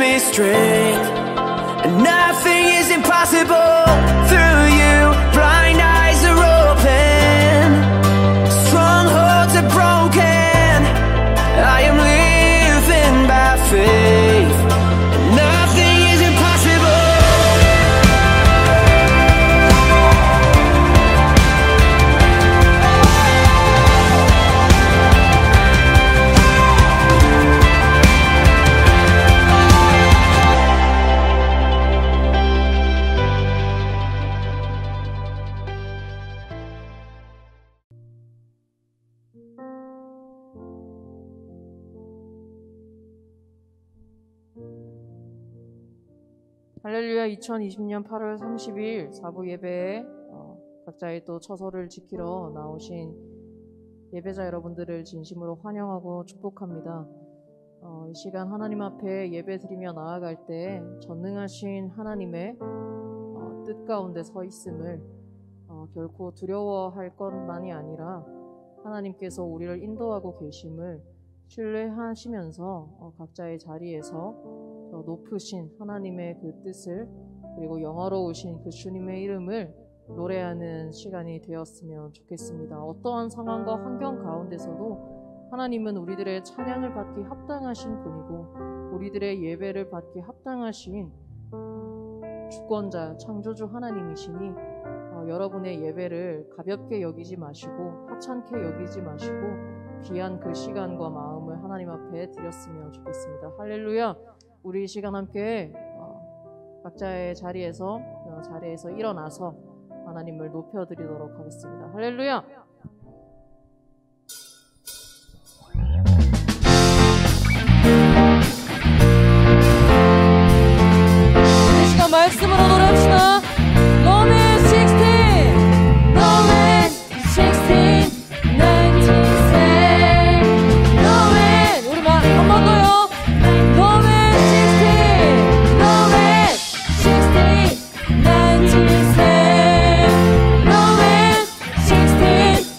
me strength, and nothing is impossible through you. Blind eyes are open, strongholds are broken. I am living by faith. Nothing is impossible. 할렐루야. 2020년 8월 30일 사부 예배에 각자의 또 처소를 지키러 나오신 예배자 여러분들을 진심으로 환영하고 축복합니다. 이 시간 하나님 앞에 예배 드리며 나아갈 때 전능하신 하나님의 뜻 가운데 서 있음을 결코 두려워할 것만이 아니라 하나님께서 우리를 인도하고 계심을 신뢰하시면서 각자의 자리에서 높으신 하나님의 그 뜻을, 그리고 영화로우신 그 주님의 이름을 노래하는 시간이 되었으면 좋겠습니다. 어떠한 상황과 환경 가운데서도 하나님은 우리들의 찬양을 받기 합당하신 분이고, 우리들의 예배를 받기 합당하신 주권자, 창조주 하나님이시니 여러분의 예배를 가볍게 여기지 마시고 하찮게 여기지 마시고 귀한 그 시간과 마음을 하나님 앞에 드렸으면 좋겠습니다. 할렐루야. 우리 이 시간 함께 각자의 자리에서 일어나서 하나님을 높여드리도록 하겠습니다. 할렐루야. 이 시간 말씀으로 노래합시다. 로맨 16, 로맨 16, 19세. 로맨, 우리 한 번 더요. 로맨 Roman 16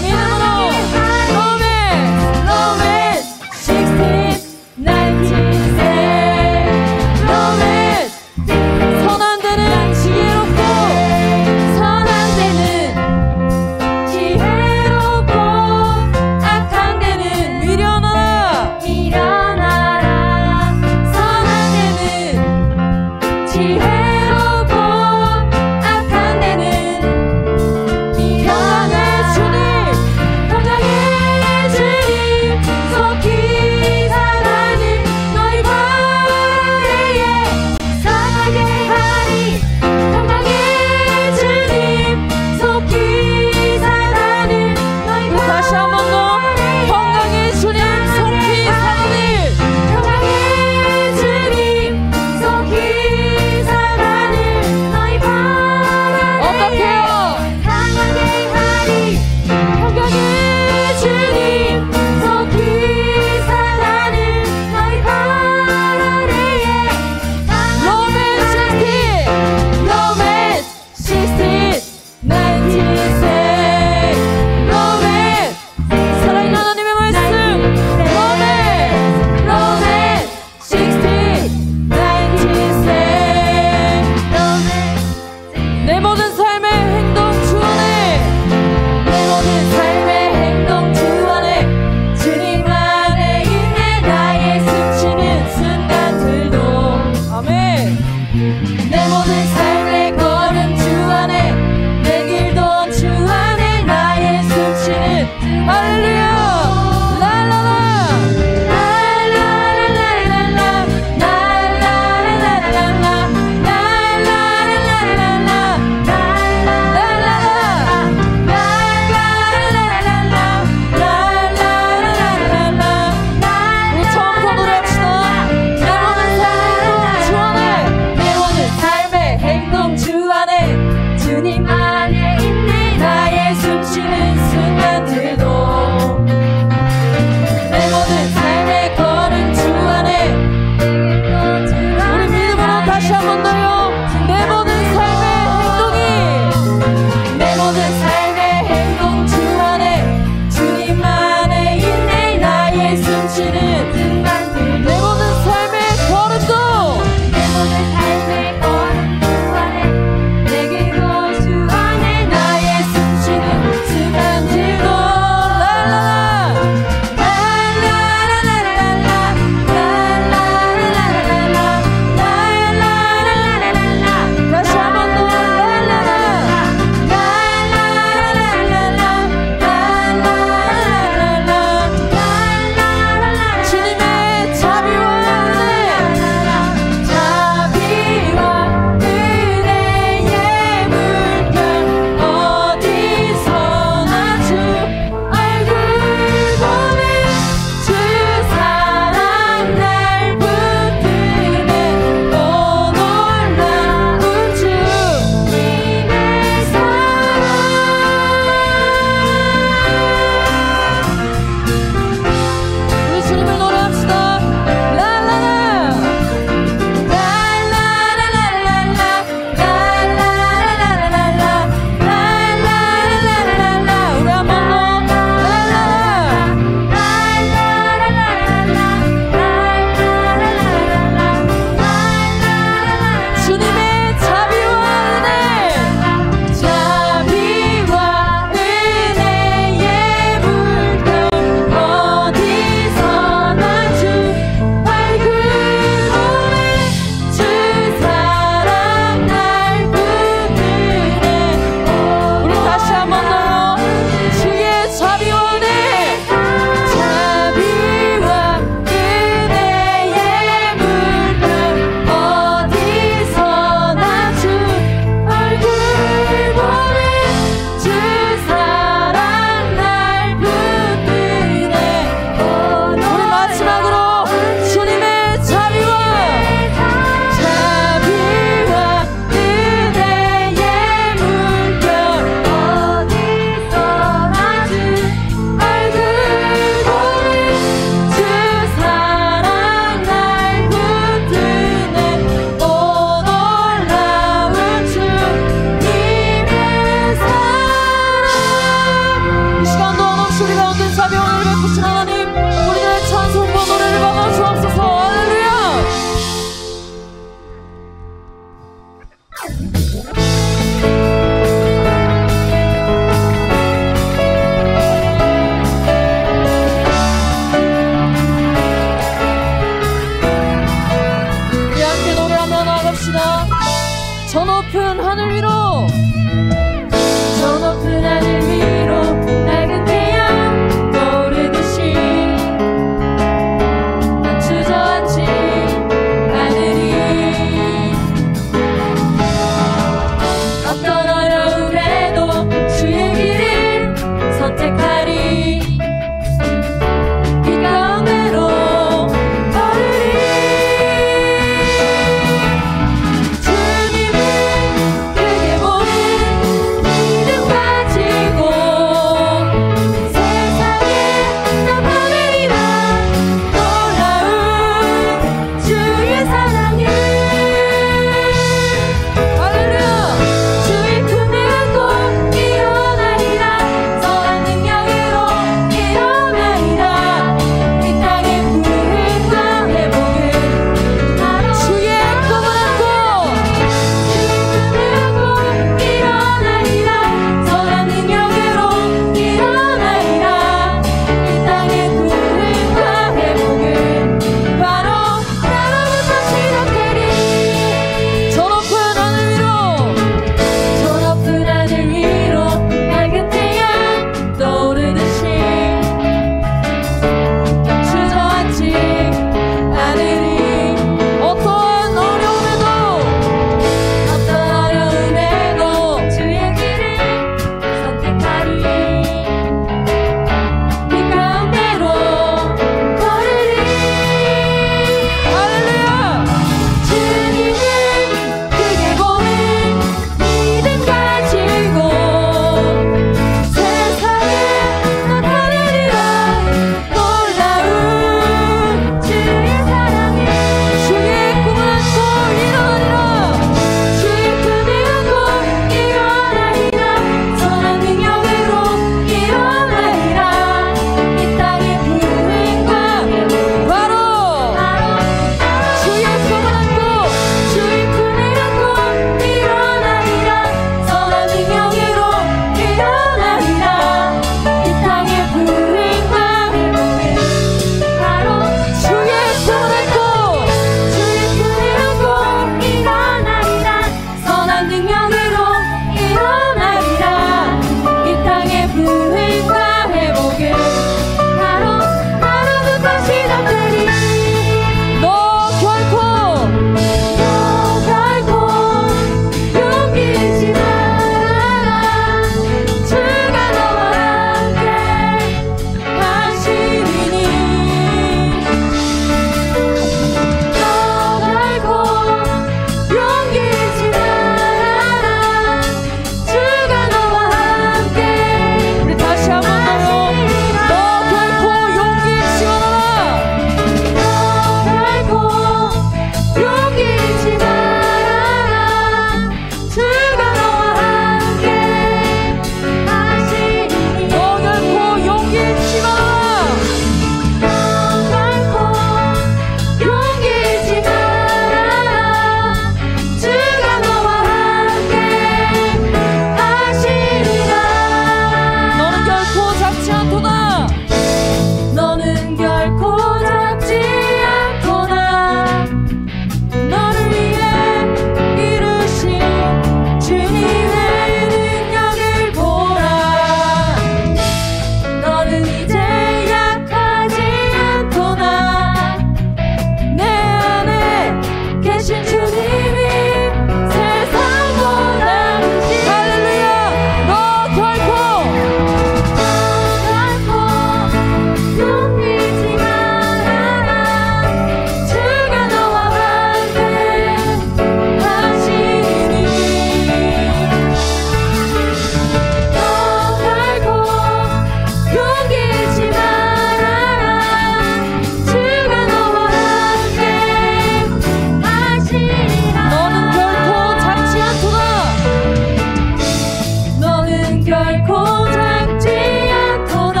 결코 작지 않도다.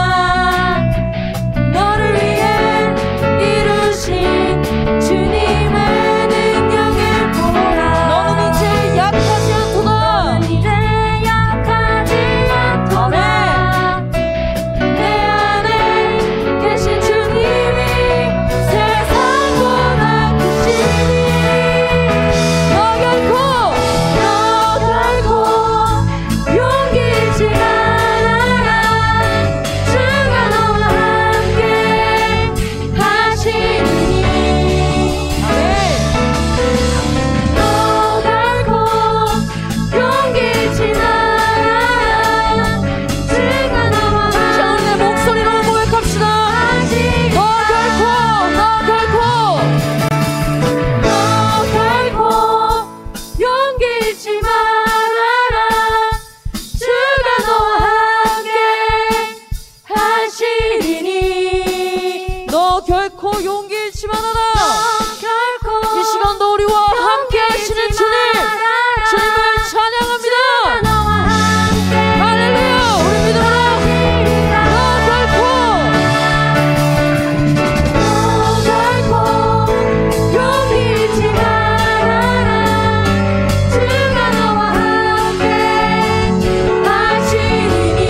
너를 위해 이루신 주님의 능력을 보라. 너는 이제 약하지 않도다. 너는 이제 약하지 않도다. 내 안에 계신 주님이 세상보다 크시니 너 결코 용기 잃지 말아라. 주가 너와 함께 하시니 너 결코 용기 잃지 말아라. 주가 너와 함께. 자, 우리 내 목소리로 고백합시다. 너 결코 용기 잃지 말아라. 주가 너와 함께 하시리니 너 결코 용기 잃지 말아라. 이 시간도 우리와 함께 하시는 주님을 찬양합니다. 할렐루야. 우리 믿어라. 너 결코 용기 잃지 말아라. 주가 너와 함께 하시리니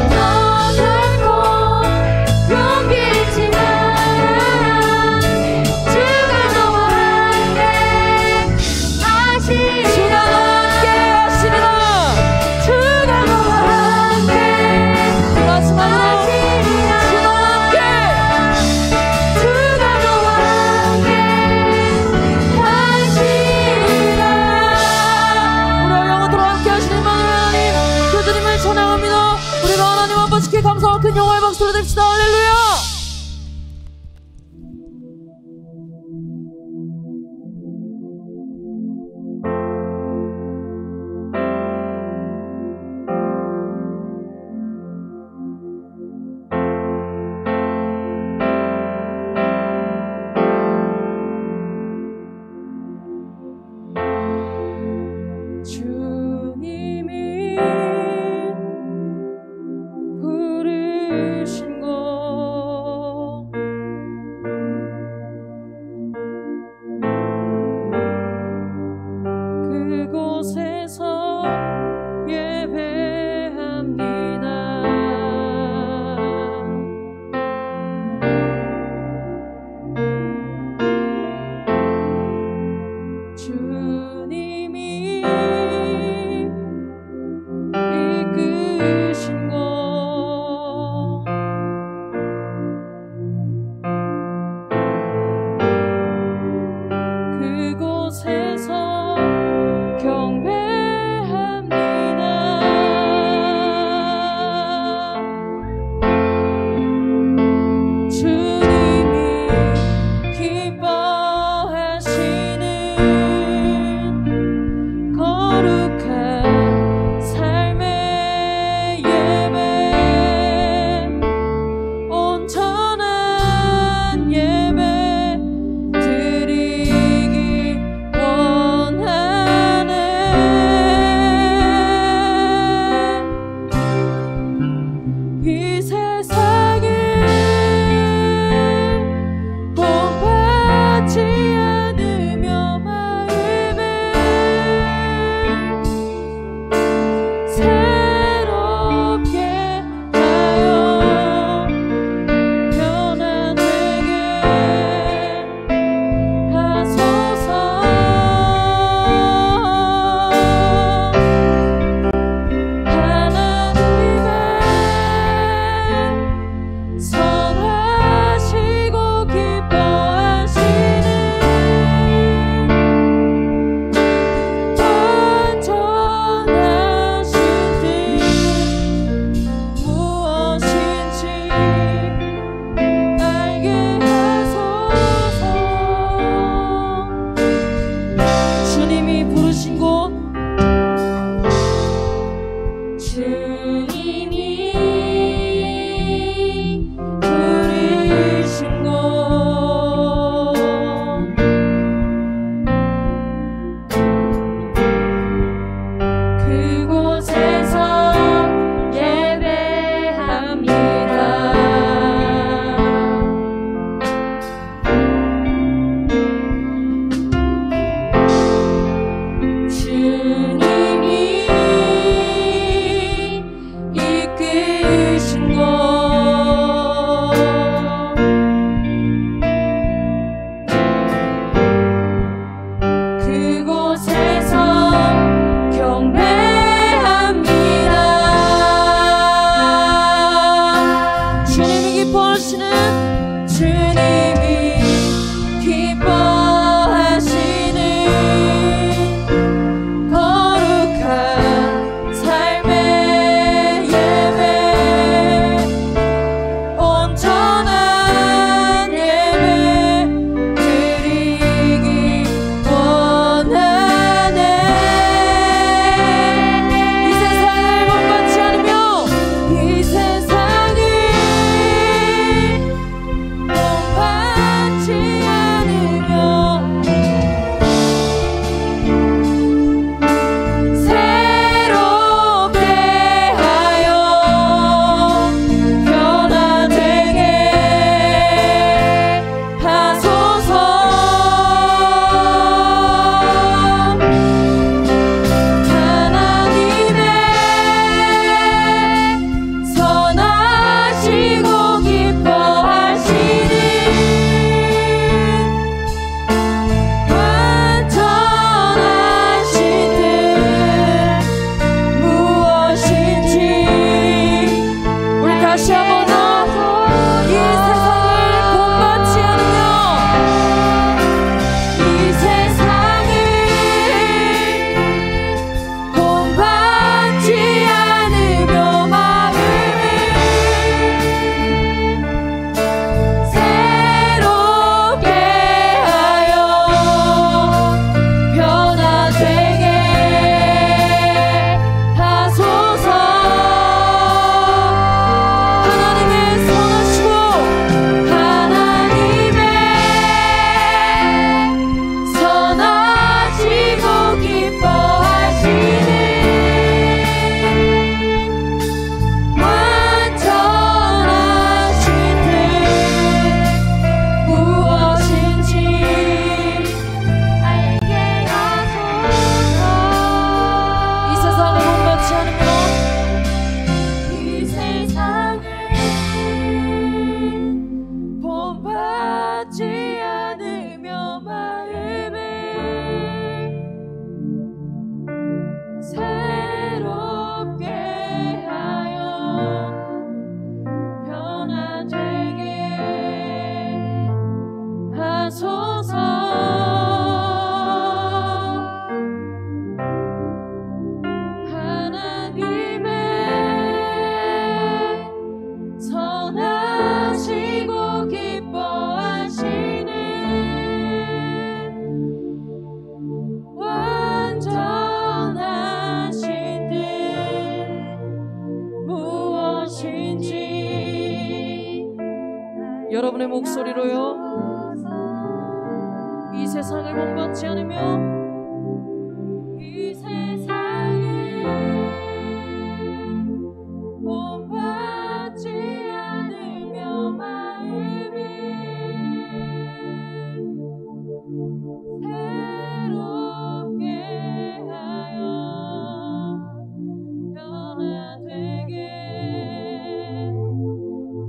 너 결코 용기 잃지 말아라. 주가 너와 함께 하시리니 주가 너와 함께 하시리라. 주가 너와 함께 마지막으로 주가 너와 함께 하시리라. 우리와 영원토록 함께 하시는 만을 하나님 그 주님을 찬양합니다. 우리가 하나님 아버지께 감사와 큰 영광의 박수를 드립시다. 할렐루야. 주님이 부르신 곳 여러분의 목소리로요. 이 세상을 본받지 않으며 이 세상을 본받지 않으며 마음이 새롭게 하여 변화되게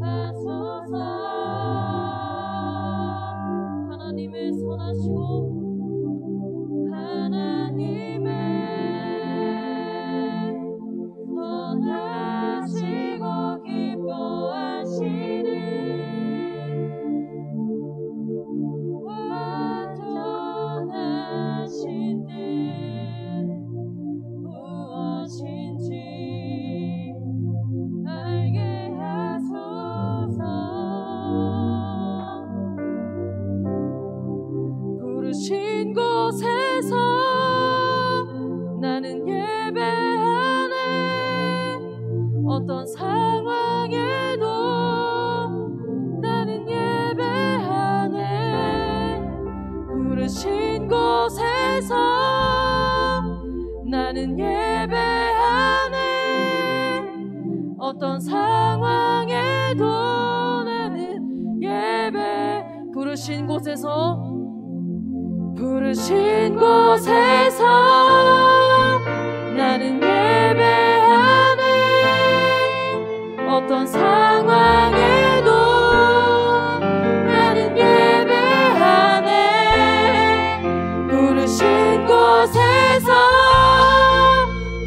하소서. 하나님의 선하시고 하나님의 선하시고 기뻐하시는 완전하신 뜻 무엇인지 알게 하소서. 부르신 곳에서 나는 예배하네. 어떤 상황에도 나는 예배하네. 부르신 곳에서 나는 예배하네. 어떤 상황에도 나는 예배. 부르신 곳에서 부르신 곳에서 나는 예배하네. 어떤 상황에도 나는 예배하네. 부르신 곳에서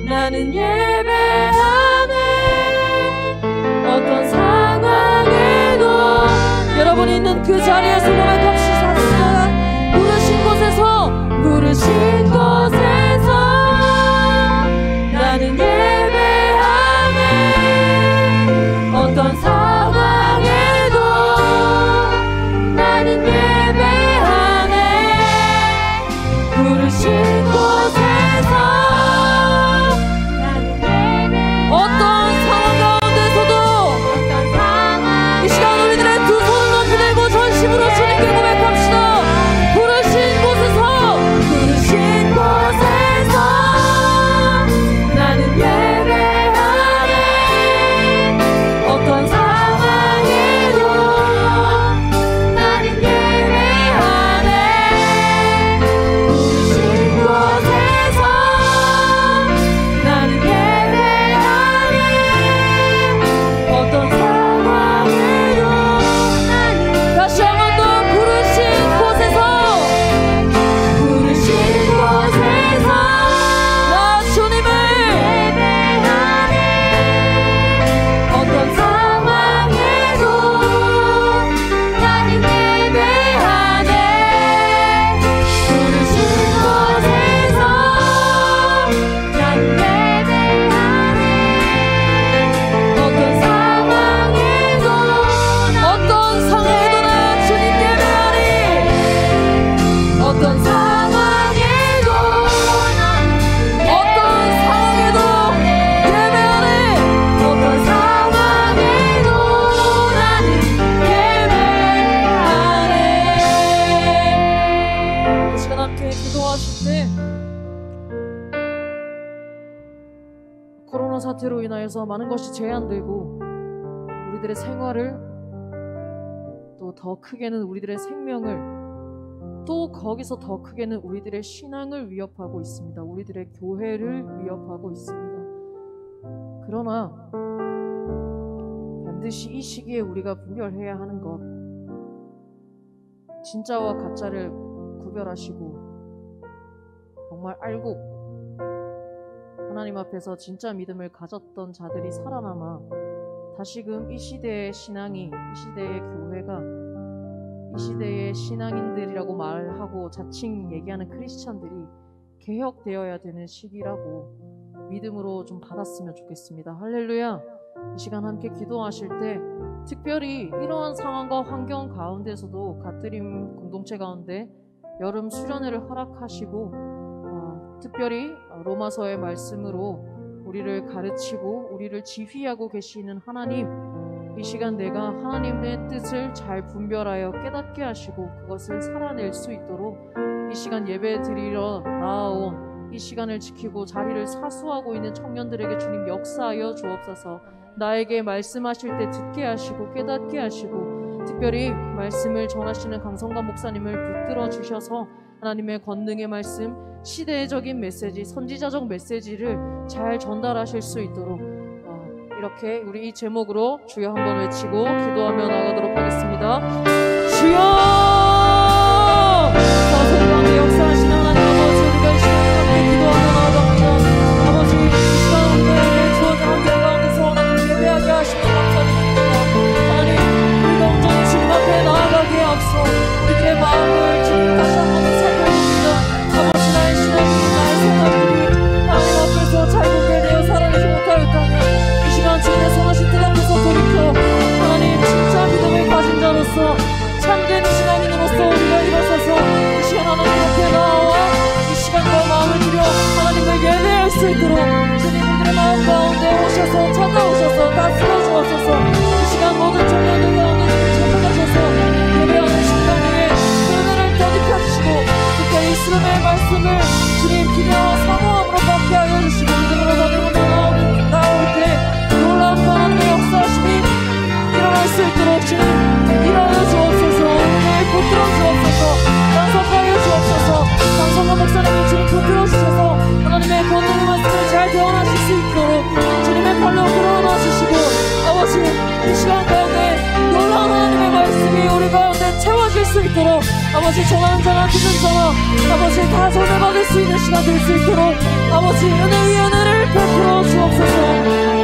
나는 예배하네. 어떤 상황에도. 여러분이 있는 그 자리에서 고백합시다. 부르신 곳에서 나는 예배하네. 어떤 상황에도 나는 예배하네. 부르신 곳에서 나는 예배하네. 어떤 상황 가운데서도 이 시간 우리들의 두 손을 높이 들고 전심으로 주님께 고백합시다. 부르신 곳에서 나는 예배하네. 어떤 상황에도 나는 예배하네. 부르신 곳에서 나는 예배하네. 어떤 상황에도 나는. 다시 한 번 더. 부르신 곳에서 나 주님을 예배하네. 어떤 상황에도 나는 예배하네. 부르신 곳에서 나는 예배하네. 어떤 상황에도 나 주님 예배하리. 어떤 상황에도 예배하네. 어떤 상황에도 나는 예배하네. 이 시간 함께 기도하실 때 코로나 사태로 인하여서 많은 것이 제한되고 우리들의 생활을 또 더 크게는 우리들의 생명을 또 거기서 더 크게는 우리들의 신앙을 위협하고 있습니다. 우리들의 교회를 위협하고 있습니다. 그러나 반드시 이 시기에 우리가 분별해야 하는 것, 진짜와 가짜를 구별하시고 정말 알고 하나님 앞에서 진짜 믿음을 가졌던 자들이 살아남아 다시금 이 시대의 신앙이, 이 시대의 교회가, 이 시대의 신앙인들이라고 말하고 자칭 얘기하는 크리스찬들이 개혁되어야 되는 시기라고 믿음으로 좀 받았으면 좋겠습니다. 할렐루야. 이 시간 함께 기도하실 때 특별히 이러한 상황과 환경 가운데서도 갓드림 공동체 가운데 여름 수련회를 허락하시고 특별히 로마서의 말씀으로 우리를 가르치고 우리를 지휘하고 계시는 하나님, 이 시간 내가 하나님의 뜻을 잘 분별하여 깨닫게 하시고 그것을 살아낼 수 있도록 이 시간 예배 드리러 나아온 이 시간을 지키고 자리를 사수하고 있는 청년들에게 주님 역사하여 주옵소서. 나에게 말씀하실 때 듣게 하시고 깨닫게 하시고 특별히 말씀을 전하시는 강성관 목사님을 붙들어 주셔서 하나님의 권능의 말씀, 시대적인 메시지, 선지자적 메시지를 잘 전달하실 수 있도록 이렇게 우리 이 제목으로 주여 한번 외치고 기도하며 나가도록 하겠습니다. 주여! 사소리 가운데 역사하시는 하나님 아버지, 우리가 이 시간에 함께 기도하며 나아갑니다. 아버지, 이 시간 우리에게 주어진 한결 가운데서 하나님 예배하게 하시며 감사드립니다. 하나님, 우리가 온전히 주님 앞에 나아가기에 앞서 우리들의 마음을 주님 다시 한번 살펴봅니다. 아버지, 나의 신앙이, 나의 생각들이 하나님 앞에서 잘 분별되어 살아내지 못하였다면 이 시간 주님의 선하신 뜻 앞에서 돌이켜 하나님 진짜 믿음을 가진 자로서 참된 신앙인으로서 우리가 일어서서 이 시간 하나님 앞에 나와 이 시간과 마음을 들여 하나님을 예배할 수 있도록 주님 우리들의 마음 가운데 오셔서 찾아오셔서 다스려 주옵소서. 이 시간 모든 청년들 가운데 찾아가셔서 예배하는 심령 위에 은혜를 더딥혀 주시고 특별히 스름의 말씀을 주님 기대와 사모함으로 받게 하여 주시고 믿음으로 받으며 나올 때 놀라운 하나님의 역사하심이 일어날 수 있도록 주님 일하여 주옵소서. 은혜를 붙들어 주옵소서. 양성하여 주옵소서. 강성관 목사님이 주님 붙들어 주셔서 하나님의 권능의 말씀을 잘 대원하실 수 있도록 주님의 팔로 끌어안아 주시고 아버지 이 시간 가운데 놀라운 하나님의 말씀이 우리 가운데 채워질 수 있도록 아버지 전하는 자나 듣는 자나 아버지 다 전해받을 수 있는 시간 될 수 있도록 아버지 은혜 위에 은혜를 베풀어 주옵소서.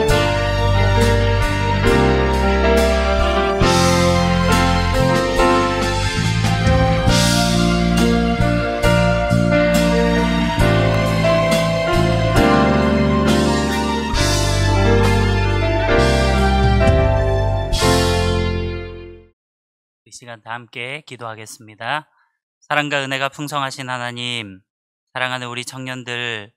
이 시간 다 함께 기도하겠습니다. 사랑과 은혜가 풍성하신 하나님, 사랑하는 우리 청년들,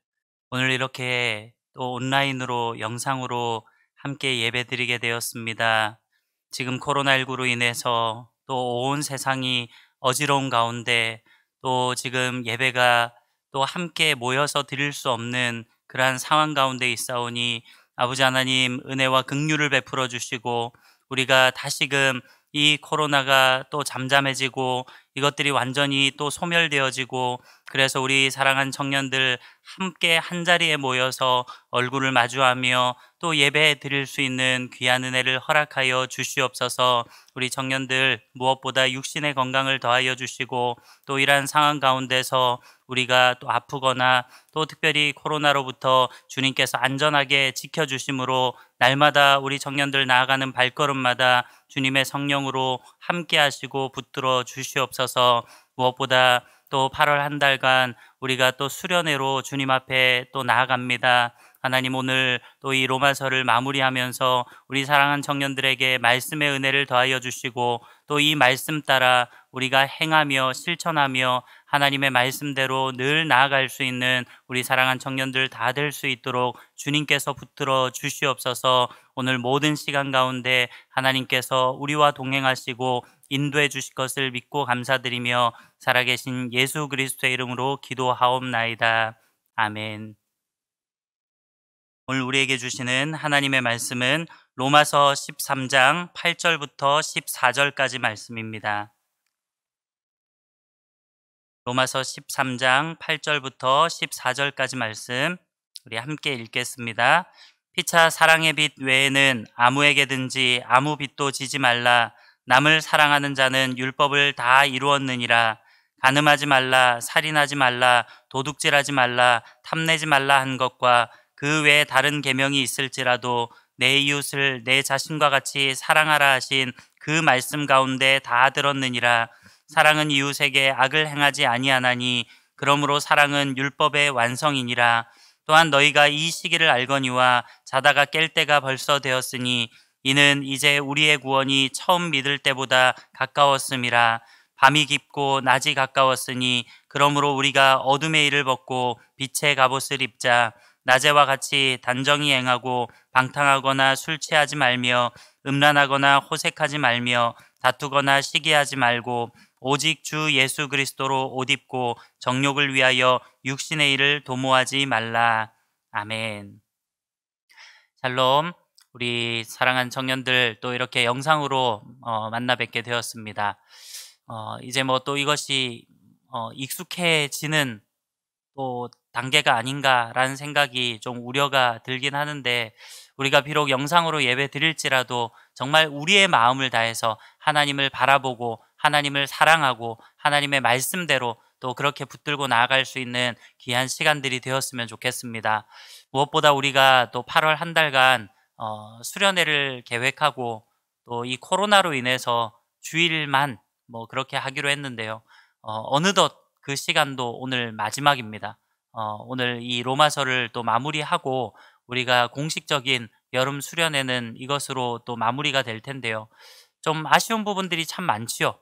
오늘 이렇게 또 온라인으로 영상으로 함께 예배드리게 되었습니다. 지금 코로나19로 인해서 또 온 세상이 어지러운 가운데 또 지금 예배가 또 함께 모여서 드릴 수 없는 그러한 상황 가운데 있사오니 아버지 하나님 은혜와 긍휼을 베풀어 주시고 우리가 다시금 이 코로나가 또 잠잠해지고 이것들이 완전히 또 소멸되어지고 그래서 우리 사랑하는 청년들 함께 한자리에 모여서 얼굴을 마주하며 또 예배 드릴 수 있는 귀한 은혜를 허락하여 주시옵소서. 우리 청년들 무엇보다 육신의 건강을 더하여 주시고 또 이러한 상황 가운데서 우리가 또 아프거나 또 특별히 코로나로부터 주님께서 안전하게 지켜주심으로 날마다 우리 청년들 나아가는 발걸음마다 주님의 성령으로 함께 하시고 붙들어 주시옵소서. 무엇보다 또 8월 한 달간 우리가 또 수련회로 주님 앞에 또 나아갑니다. 하나님 오늘 또 이 로마서를 마무리하면서 우리 사랑하는 청년들에게 말씀의 은혜를 더하여 주시고 또 이 말씀 따라 우리가 행하며 실천하며 하나님의 말씀대로 늘 나아갈 수 있는 우리 사랑하는 청년들 다 될 수 있도록 주님께서 붙들어 주시옵소서. 오늘 모든 시간 가운데 하나님께서 우리와 동행하시고 인도해 주실 것을 믿고 감사드리며 살아계신 예수 그리스도의 이름으로 기도하옵나이다. 아멘. 오늘 우리에게 주시는 하나님의 말씀은 로마서 13장 8절부터 14절까지 말씀입니다. 로마서 13장 8절부터 14절까지 말씀 우리 함께 읽겠습니다. 피차 사랑의 빛 외에는 아무에게든지 아무 빛도 지지 말라. 남을 사랑하는 자는 율법을 다 이루었느니라. 간음하지 말라, 살인하지 말라, 도둑질하지 말라, 탐내지 말라 한 것과 그 외에 다른 계명이 있을지라도 내 이웃을 내 자신과 같이 사랑하라 하신 그 말씀 가운데 다 들었느니라. 사랑은 이웃에게 악을 행하지 아니하나니 그러므로 사랑은 율법의 완성이니라. 또한 너희가 이 시기를 알거니와 자다가 깰 때가 벌써 되었으니 이는 이제 우리의 구원이 처음 믿을 때보다 가까웠음이라. 밤이 깊고 낮이 가까웠으니 그러므로 우리가 어둠의 일을 벗고 빛의 갑옷을 입자. 낮에와 같이 단정히 행하고 방탕하거나 술 취하지 말며 음란하거나 호색하지 말며 다투거나 시기하지 말고 오직 주 예수 그리스도로 옷 입고 정욕을 위하여 육신의 일을 도모하지 말라. 아멘. 샬롬. 우리 사랑하는 청년들 또 이렇게 영상으로 만나 뵙게 되었습니다. 이제 뭐 또 이것이 익숙해지는 또 단계가 아닌가라는 생각이 좀 우려가 들긴 하는데, 우리가 비록 영상으로 예배 드릴지라도 정말 우리의 마음을 다해서 하나님을 바라보고 하나님을 사랑하고 하나님의 말씀대로 또 그렇게 붙들고 나아갈 수 있는 귀한 시간들이 되었으면 좋겠습니다. 무엇보다 우리가 또 8월 한 달간 수련회를 계획하고 또 이 코로나로 인해서 주일만 뭐 그렇게 하기로 했는데요. 어느덧 그 시간도 오늘 마지막입니다. 오늘 이 로마서를 또 마무리하고 우리가 공식적인 여름 수련회는 이것으로 또 마무리가 될 텐데요. 좀 아쉬운 부분들이 참 많지요.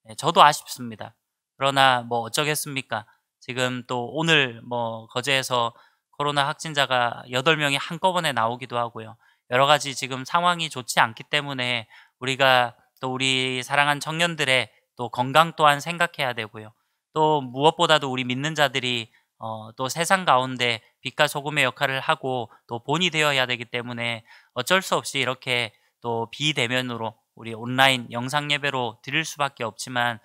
네, 저도 아쉽습니다. 그러나 뭐 어쩌겠습니까? 지금 또 오늘 뭐 거제에서 코로나 확진자가 8명이 한꺼번에 나오기도 하고요. 여러 가지 지금 상황이 좋지 않기 때문에 우리가 또 우리 사랑한 청년들의 또 건강 또한 생각해야 되고요. 또 무엇보다도 우리 믿는 자들이 또 세상 가운데 빛과 소금의 역할을 하고 또 본이 되어야 되기 때문에 어쩔 수 없이 이렇게 또 비대면으로 우리 온라인 영상 예배로 드릴 수밖에 없지만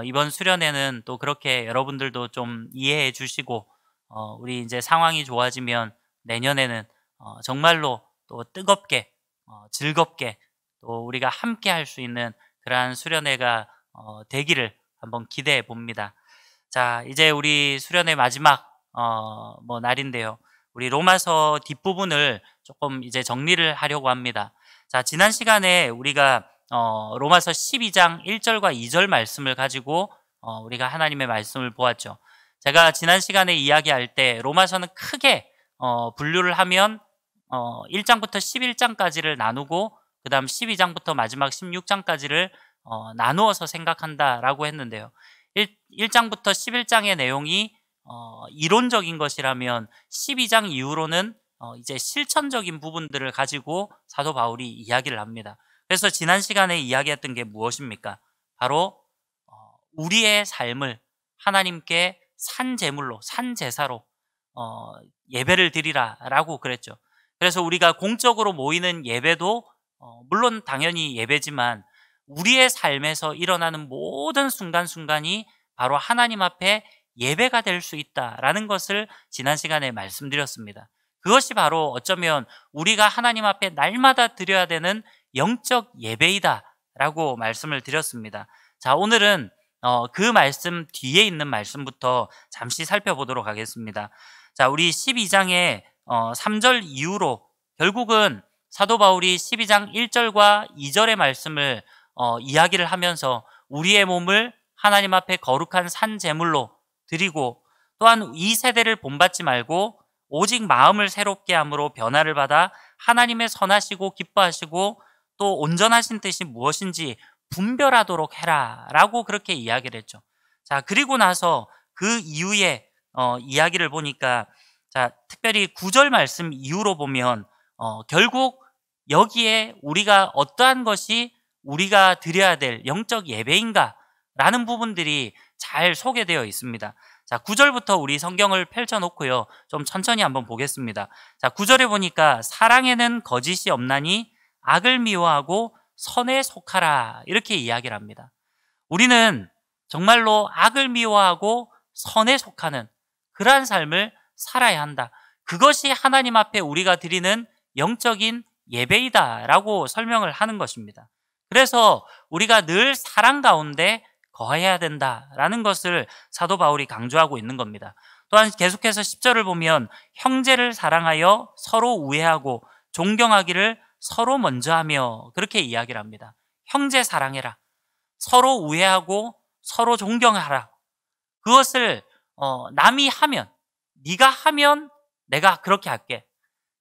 이번 수련회는 또 그렇게 여러분들도 좀 이해해 주시고 우리 이제 상황이 좋아지면 내년에는 정말로 또 뜨겁게 즐겁게 또 우리가 함께 할 수 있는 그러한 수련회가 되기를 한번 기대해 봅니다. 자, 이제 우리 수련회 마지막 뭐 날인데요. 우리 로마서 뒷부분을 조금 이제 정리를 하려고 합니다. 자, 지난 시간에 우리가 로마서 12장 1절과 2절 말씀을 가지고 우리가 하나님의 말씀을 보았죠. 제가 지난 시간에 이야기할 때 로마서는 크게 분류를 하면 1장부터 11장까지를 나누고 그 다음 12장부터 마지막 16장까지를 나누어서 생각한다라고 했는데요. 1장부터 11장의 내용이 이론적인 것이라면 12장 이후로는 이제 실천적인 부분들을 가지고 사도 바울이 이야기를 합니다. 그래서 지난 시간에 이야기했던 게 무엇입니까? 바로 우리의 삶을 하나님께 산제물로, 산제사로 예배를 드리라라고 그랬죠. 그래서 우리가 공적으로 모이는 예배도 물론 당연히 예배지만 우리의 삶에서 일어나는 모든 순간순간이 바로 하나님 앞에 예배가 될 수 있다라는 것을 지난 시간에 말씀드렸습니다. 그것이 바로 어쩌면 우리가 하나님 앞에 날마다 드려야 되는 영적 예배이다라고 말씀을 드렸습니다. 자, 오늘은 그 말씀 뒤에 있는 말씀부터 잠시 살펴보도록 하겠습니다. 자, 우리 12장의 3절 이후로 결국은 사도 바울이 12장 1절과 2절의 말씀을 이야기를 하면서 우리의 몸을 하나님 앞에 거룩한 산제물로 드리고 또한 이 세대를 본받지 말고 오직 마음을 새롭게 함으로 변화를 받아 하나님의 선하시고 기뻐하시고 또 온전하신 뜻이 무엇인지 분별하도록 해라 라고 그렇게 이야기를 했죠. 자, 그리고 나서 그 이후에 이야기를 보니까 자, 특별히 9절 말씀 이후로 보면 결국 여기에 우리가 어떠한 것이 우리가 드려야 될 영적 예배인가 라는 부분들이 잘 소개되어 있습니다. 자, 9절부터 우리 성경을 펼쳐놓고요. 좀 천천히 한번 보겠습니다. 자, 9절에 보니까 사랑에는 거짓이 없나니 악을 미워하고 선에 속하라 이렇게 이야기를 합니다. 우리는 정말로 악을 미워하고 선에 속하는 그러한 삶을 살아야 한다. 그것이 하나님 앞에 우리가 드리는 영적인 예배이다라고 설명을 하는 것입니다. 그래서 우리가 늘 사랑 가운데 거해야 된다라는 것을 사도 바울이 강조하고 있는 겁니다. 또한 계속해서 10절을 보면 형제를 사랑하여 서로 우애하고 존경하기를 서로 먼저 하며 그렇게 이야기를 합니다. 형제 사랑해라. 서로 우애하고 서로 존경하라. 그것을 남이 하면 네가 하면 내가 그렇게 할게.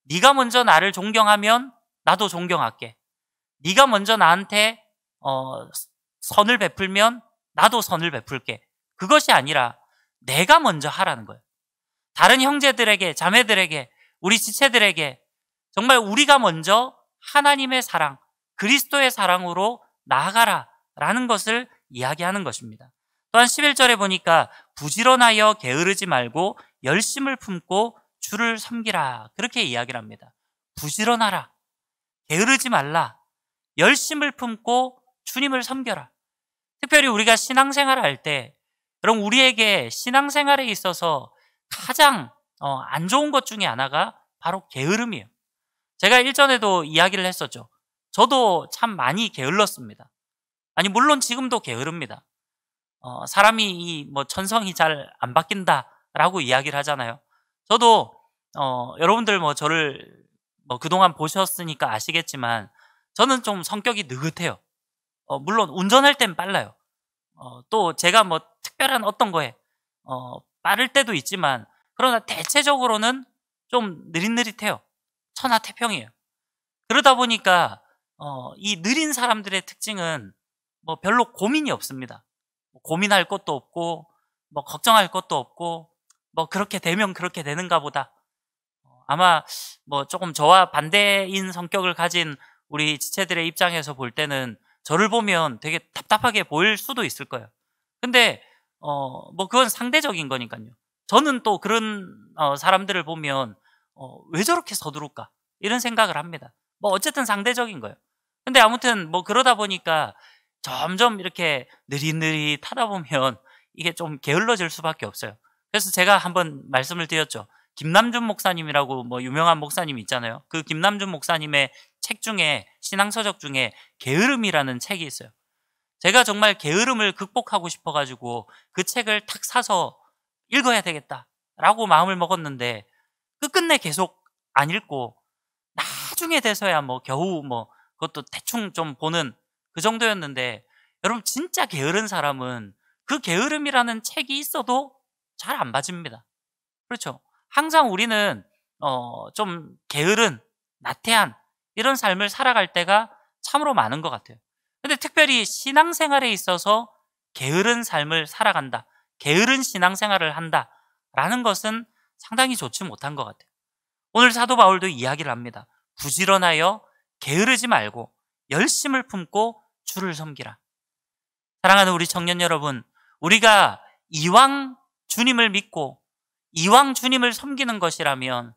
네가 먼저 나를 존경하면 나도 존경할게. 네가 먼저 나한테 선을 베풀면 나도 선을 베풀게. 그것이 아니라 내가 먼저 하라는 거예요. 다른 형제들에게, 자매들에게, 우리 지체들에게 정말 우리가 먼저 하나님의 사랑, 그리스도의 사랑으로 나아가라 라는 것을 이야기하는 것입니다. 또한 11절에 보니까 부지런하여 게으르지 말고 열심을 품고 주를 섬기라 그렇게 이야기를 합니다. 부지런하라, 게으르지 말라, 열심을 품고 주님을 섬겨라. 특별히 우리가 신앙생활을 할 때 여러분 우리에게 신앙생활에 있어서 가장 안 좋은 것 중에 하나가 바로 게으름이에요. 제가 일전에도 이야기를 했었죠. 저도 참 많이 게을렀습니다. 아니 물론 지금도 게으릅니다. 사람이 뭐 천성이 잘 안 바뀐다라고 이야기를 하잖아요. 저도 여러분들 뭐 저를 뭐 그동안 보셨으니까 아시겠지만 저는 좀 성격이 느긋해요. 물론 운전할 땐 빨라요. 또 제가 뭐 특별한 어떤 거에 빠를 때도 있지만 그러나 대체적으로는 좀 느릿느릿해요. 천하태평이에요. 그러다 보니까 이 느린 사람들의 특징은 뭐 별로 고민이 없습니다. 고민할 것도 없고 뭐 걱정할 것도 없고 뭐 그렇게 되면 그렇게 되는가 보다. 아마 뭐 조금 저와 반대인 성격을 가진 우리 지체들의 입장에서 볼 때는 저를 보면 되게 답답하게 보일 수도 있을 거예요. 근데 뭐 그건 상대적인 거니까요. 저는 또 그런 사람들을 보면 왜 저렇게 서두를까 이런 생각을 합니다. 뭐 어쨌든 상대적인 거예요. 근데 아무튼 뭐 그러다 보니까 점점 이렇게 느릿느릿하다 보면 이게 좀 게을러질 수밖에 없어요. 그래서 제가 한번 말씀을 드렸죠. 김남준 목사님이라고 뭐 유명한 목사님이 있잖아요. 그 김남준 목사님의 책 중에 신앙서적 중에 게으름이라는 책이 있어요. 제가 정말 게으름을 극복하고 싶어가지고 그 책을 탁 사서 읽어야 되겠다라고 마음을 먹었는데 끝끝내 계속 안 읽고 나중에 돼서야 뭐 겨우 뭐 그것도 대충 좀 보는 그 정도였는데 여러분 진짜 게으른 사람은 그 게으름이라는 책이 있어도 잘 안 봐집니다. 그렇죠? 항상 우리는 좀 게으른, 나태한 이런 삶을 살아갈 때가 참으로 많은 것 같아요. 근데 특별히 신앙생활에 있어서 게으른 삶을 살아간다, 게으른 신앙생활을 한다라는 것은 상당히 좋지 못한 것 같아요. 오늘 사도 바울도 이야기를 합니다. 부지런하여 게으르지 말고 열심을 품고 주를 섬기라. 사랑하는 우리 청년 여러분, 우리가 이왕 주님을 믿고 이왕 주님을 섬기는 것이라면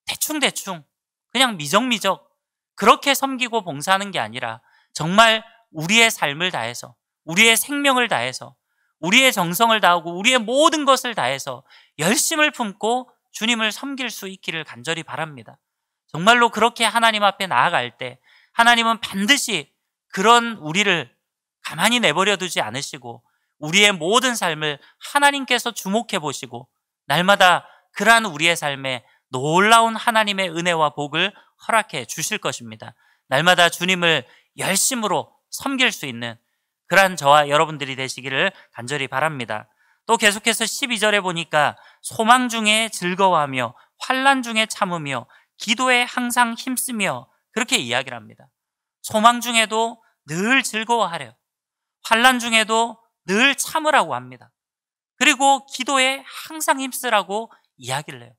대충대충 그냥 미적미적 그렇게 섬기고 봉사하는 게 아니라 정말 우리의 삶을 다해서 우리의 생명을 다해서 우리의 정성을 다하고 우리의 모든 것을 다해서 열심을 품고 주님을 섬길 수 있기를 간절히 바랍니다. 정말로 그렇게 하나님 앞에 나아갈 때 하나님은 반드시 그런 우리를 가만히 내버려 두지 않으시고 우리의 모든 삶을 하나님께서 주목해 보시고 날마다 그러한 우리의 삶에 놀라운 하나님의 은혜와 복을 허락해 주실 것입니다. 날마다 주님을 열심으로 섬길 수 있는 그러한 저와 여러분들이 되시기를 간절히 바랍니다. 또 계속해서 12절에 보니까 소망 중에 즐거워하며 환난 중에 참으며 기도에 항상 힘쓰며 그렇게 이야기를 합니다. 소망 중에도 늘 즐거워하래요. 환난 중에도 늘 참으라고 합니다. 그리고 기도에 항상 힘쓰라고 이야기를 해요.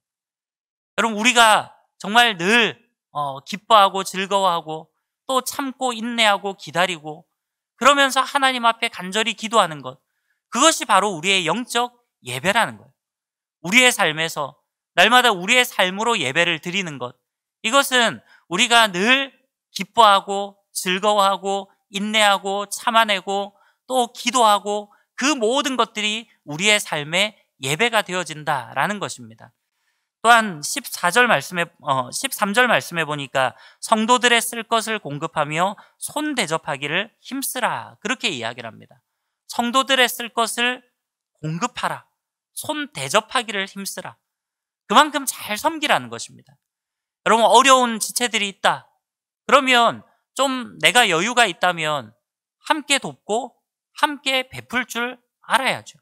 여러분 우리가 정말 늘 기뻐하고 즐거워하고 또 참고 인내하고 기다리고 그러면서 하나님 앞에 간절히 기도하는 것, 그것이 바로 우리의 영적 예배라는 거예요. 우리의 삶에서 날마다 우리의 삶으로 예배를 드리는 것, 이것은 우리가 늘 기뻐하고 즐거워하고 인내하고 참아내고 또 기도하고 그 모든 것들이 우리의 삶의 예배가 되어진다라는 것입니다. 또한 13절 말씀에 보니까 성도들의 쓸 것을 공급하며 손 대접하기를 힘쓰라 그렇게 이야기를 합니다. 성도들의 쓸 것을 공급하라, 손 대접하기를 힘쓰라. 그만큼 잘 섬기라는 것입니다. 여러분 어려운 지체들이 있다 그러면 좀 내가 여유가 있다면 함께 돕고 함께 베풀 줄 알아야죠.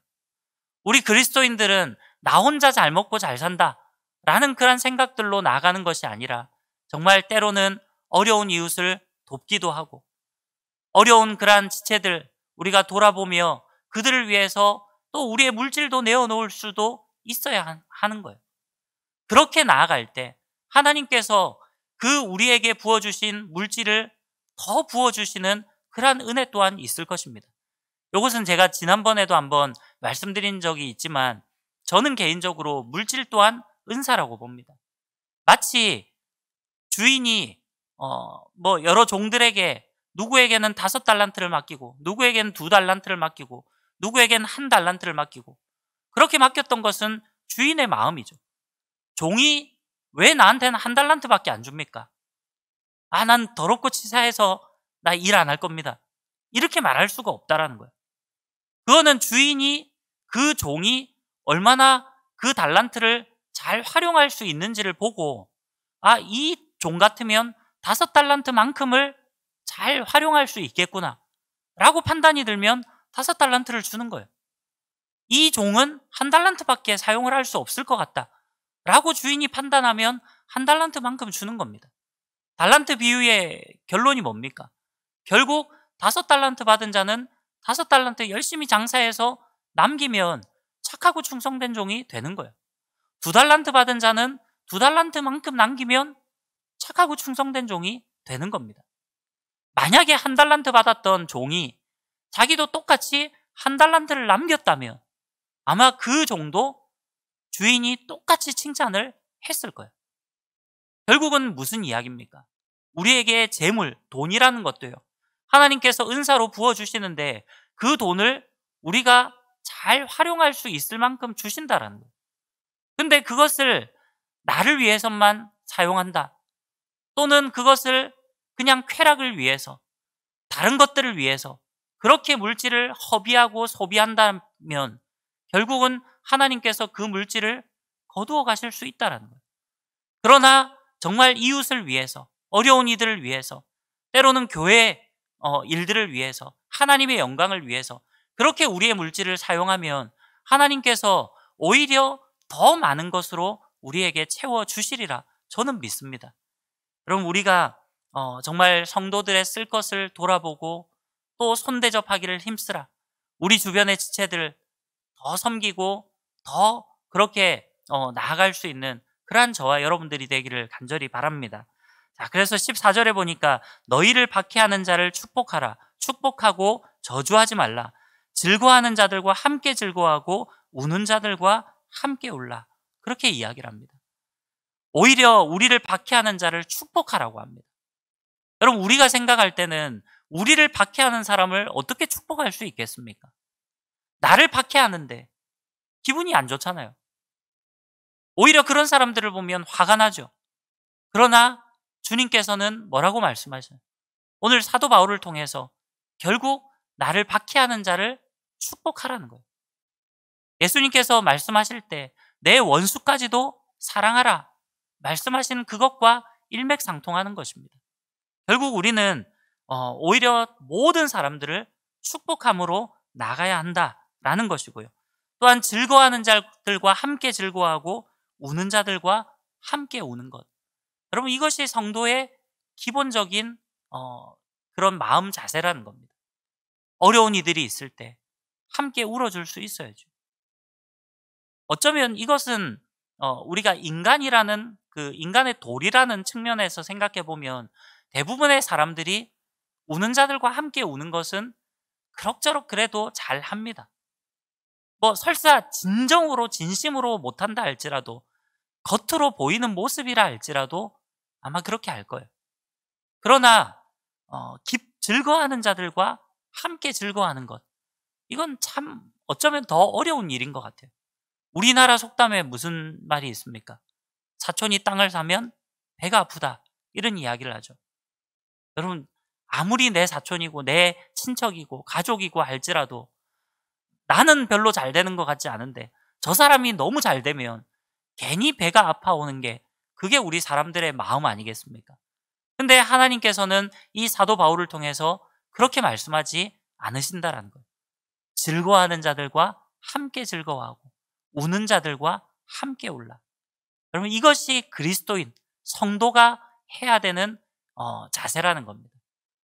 우리 그리스도인들은 나 혼자 잘 먹고 잘 산다 라는 그런 생각들로 나아가는 것이 아니라 정말 때로는 어려운 이웃을 돕기도 하고 어려운 그러한 지체들 우리가 돌아보며 그들을 위해서 또 우리의 물질도 내어놓을 수도 있어야 하는 거예요. 그렇게 나아갈 때 하나님께서 그 우리에게 부어주신 물질을 더 부어주시는 그러한 은혜 또한 있을 것입니다. 이것은 제가 지난번에도 한번 말씀드린 적이 있지만 저는 개인적으로 물질 또한 은사라고 봅니다. 마치 주인이 여러 종들에게 누구에게는 5달란트를 맡기고 누구에게는 2달란트를 맡기고 누구에게는 1달란트를 맡기고 그렇게 맡겼던 것은 주인의 마음이죠. 종이 왜 나한테는 1달란트밖에 안 줍니까? 난 더럽고 치사해서 나 일 안 할 겁니다. 이렇게 말할 수가 없다라는 거예요. 그거는 주인이 그 종이 얼마나 그 달란트를 잘 활용할 수 있는지를 보고 이 종 같으면 5달란트만큼을 잘 활용할 수 있겠구나 라고 판단이 들면 5달란트를 주는 거예요. 이 종은 1달란트밖에 사용을 할 수 없을 것 같다 라고 주인이 판단하면 1달란트만큼 주는 겁니다. 달란트 비유의 결론이 뭡니까? 결국 5달란트 받은 자는 5달란트 열심히 장사해서 남기면 착하고 충성된 종이 되는 거예요. 2달란트 받은 자는 2달란트만큼 남기면 착하고 충성된 종이 되는 겁니다. 만약에 1달란트 받았던 종이 자기도 똑같이 1달란트를 남겼다면 아마 그 종도 주인이 똑같이 칭찬을 했을 거예요. 결국은 무슨 이야기입니까? 우리에게 재물, 돈이라는 것도요. 하나님께서 은사로 부어주시는데 그 돈을 우리가 잘 활용할 수 있을 만큼 주신다라는 거예요. 근데 그것을 나를 위해서만 사용한다. 또는 그것을 그냥 쾌락을 위해서, 다른 것들을 위해서 그렇게 물질을 허비하고 소비한다면 결국은 하나님께서 그 물질을 거두어 가실 수 있다는 거예요. 그러나 정말 이웃을 위해서, 어려운 이들을 위해서, 때로는 교회 일들을 위해서, 하나님의 영광을 위해서 그렇게 우리의 물질을 사용하면 하나님께서 오히려 더 많은 것으로 우리에게 채워주시리라 저는 믿습니다. 여러분, 우리가 정말 성도들의 쓸 것을 돌아보고 또 손대접하기를 힘쓰라. 우리 주변의 지체들 더 섬기고 더 그렇게 나아갈 수 있는 그러한 저와 여러분들이 되기를 간절히 바랍니다. 자, 그래서 14절에 보니까 너희를 박해하는 자를 축복하라. 축복하고 저주하지 말라. 즐거워하는 자들과 함께 즐거워하고 우는 자들과 함께 울라. 그렇게 이야기를 합니다. 오히려 우리를 박해하는 자를 축복하라고 합니다. 여러분, 우리가 생각할 때는 우리를 박해하는 사람을 어떻게 축복할 수 있겠습니까? 나를 박해하는데 기분이 안 좋잖아요. 오히려 그런 사람들을 보면 화가 나죠. 그러나 주님께서는 뭐라고 말씀하셔요? 오늘 사도 바울을 통해서 결국 나를 박해하는 자를 축복하라는 거예요. 예수님께서 말씀하실 때 내 원수까지도 사랑하라 말씀하시는 그것과 일맥상통하는 것입니다. 결국 우리는 오히려 모든 사람들을 축복함으로 나가야 한다라는 것이고요. 또한 즐거워하는 자들과 함께 즐거워하고 우는 자들과 함께 우는 것. 여러분, 이것이 성도의 기본적인 그런 마음 자세라는 겁니다. 어려운 이들이 있을 때 함께 울어줄 수 있어야죠. 어쩌면 이것은 우리가 인간이라는 그 인간의 도리라는 측면에서 생각해 보면 대부분의 사람들이 우는 자들과 함께 우는 것은 그럭저럭 그래도 잘 합니다. 설사 진정으로 진심으로 못한다 할지라도 겉으로 보이는 모습이라 할지라도 아마 그렇게 할 거예요. 그러나 즐거워하는 자들과 함께 즐거워하는 것, 이건 참 어쩌면 더 어려운 일인 것 같아요. 우리나라 속담에 무슨 말이 있습니까? 사촌이 땅을 사면 배가 아프다, 이런 이야기를 하죠. 여러분, 아무리 내 사촌이고 내 친척이고 가족이고 할지라도 나는 별로 잘 되는 것 같지 않은데 저 사람이 너무 잘 되면 괜히 배가 아파오는 게 그게 우리 사람들의 마음 아니겠습니까? 근데 하나님께서는 이 사도 바울을 통해서 그렇게 말씀하지 않으신다라는 거예요. 즐거워하는 자들과 함께 즐거워하고 우는 자들과 함께 울라. 여러분, 이것이 그리스도인 성도가 해야 되는 자세라는 겁니다.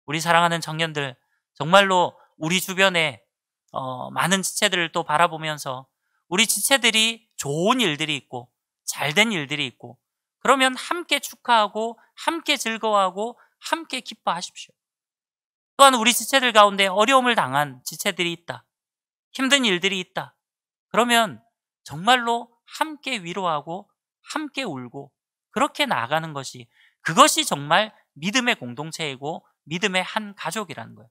우리 사랑하는 청년들, 정말로 우리 주변에 많은 지체들을 또 바라보면서 우리 지체들이 좋은 일들이 있고 잘된 일들이 있고 그러면 함께 축하하고 함께 즐거워하고 함께 기뻐하십시오. 또한 우리 지체들 가운데 어려움을 당한 지체들이 있다. 힘든 일들이 있다. 그러면 정말로 함께 위로하고 함께 울고 그렇게 나아가는 것이, 그것이 정말 믿음의 공동체이고 믿음의 한 가족이라는 거예요.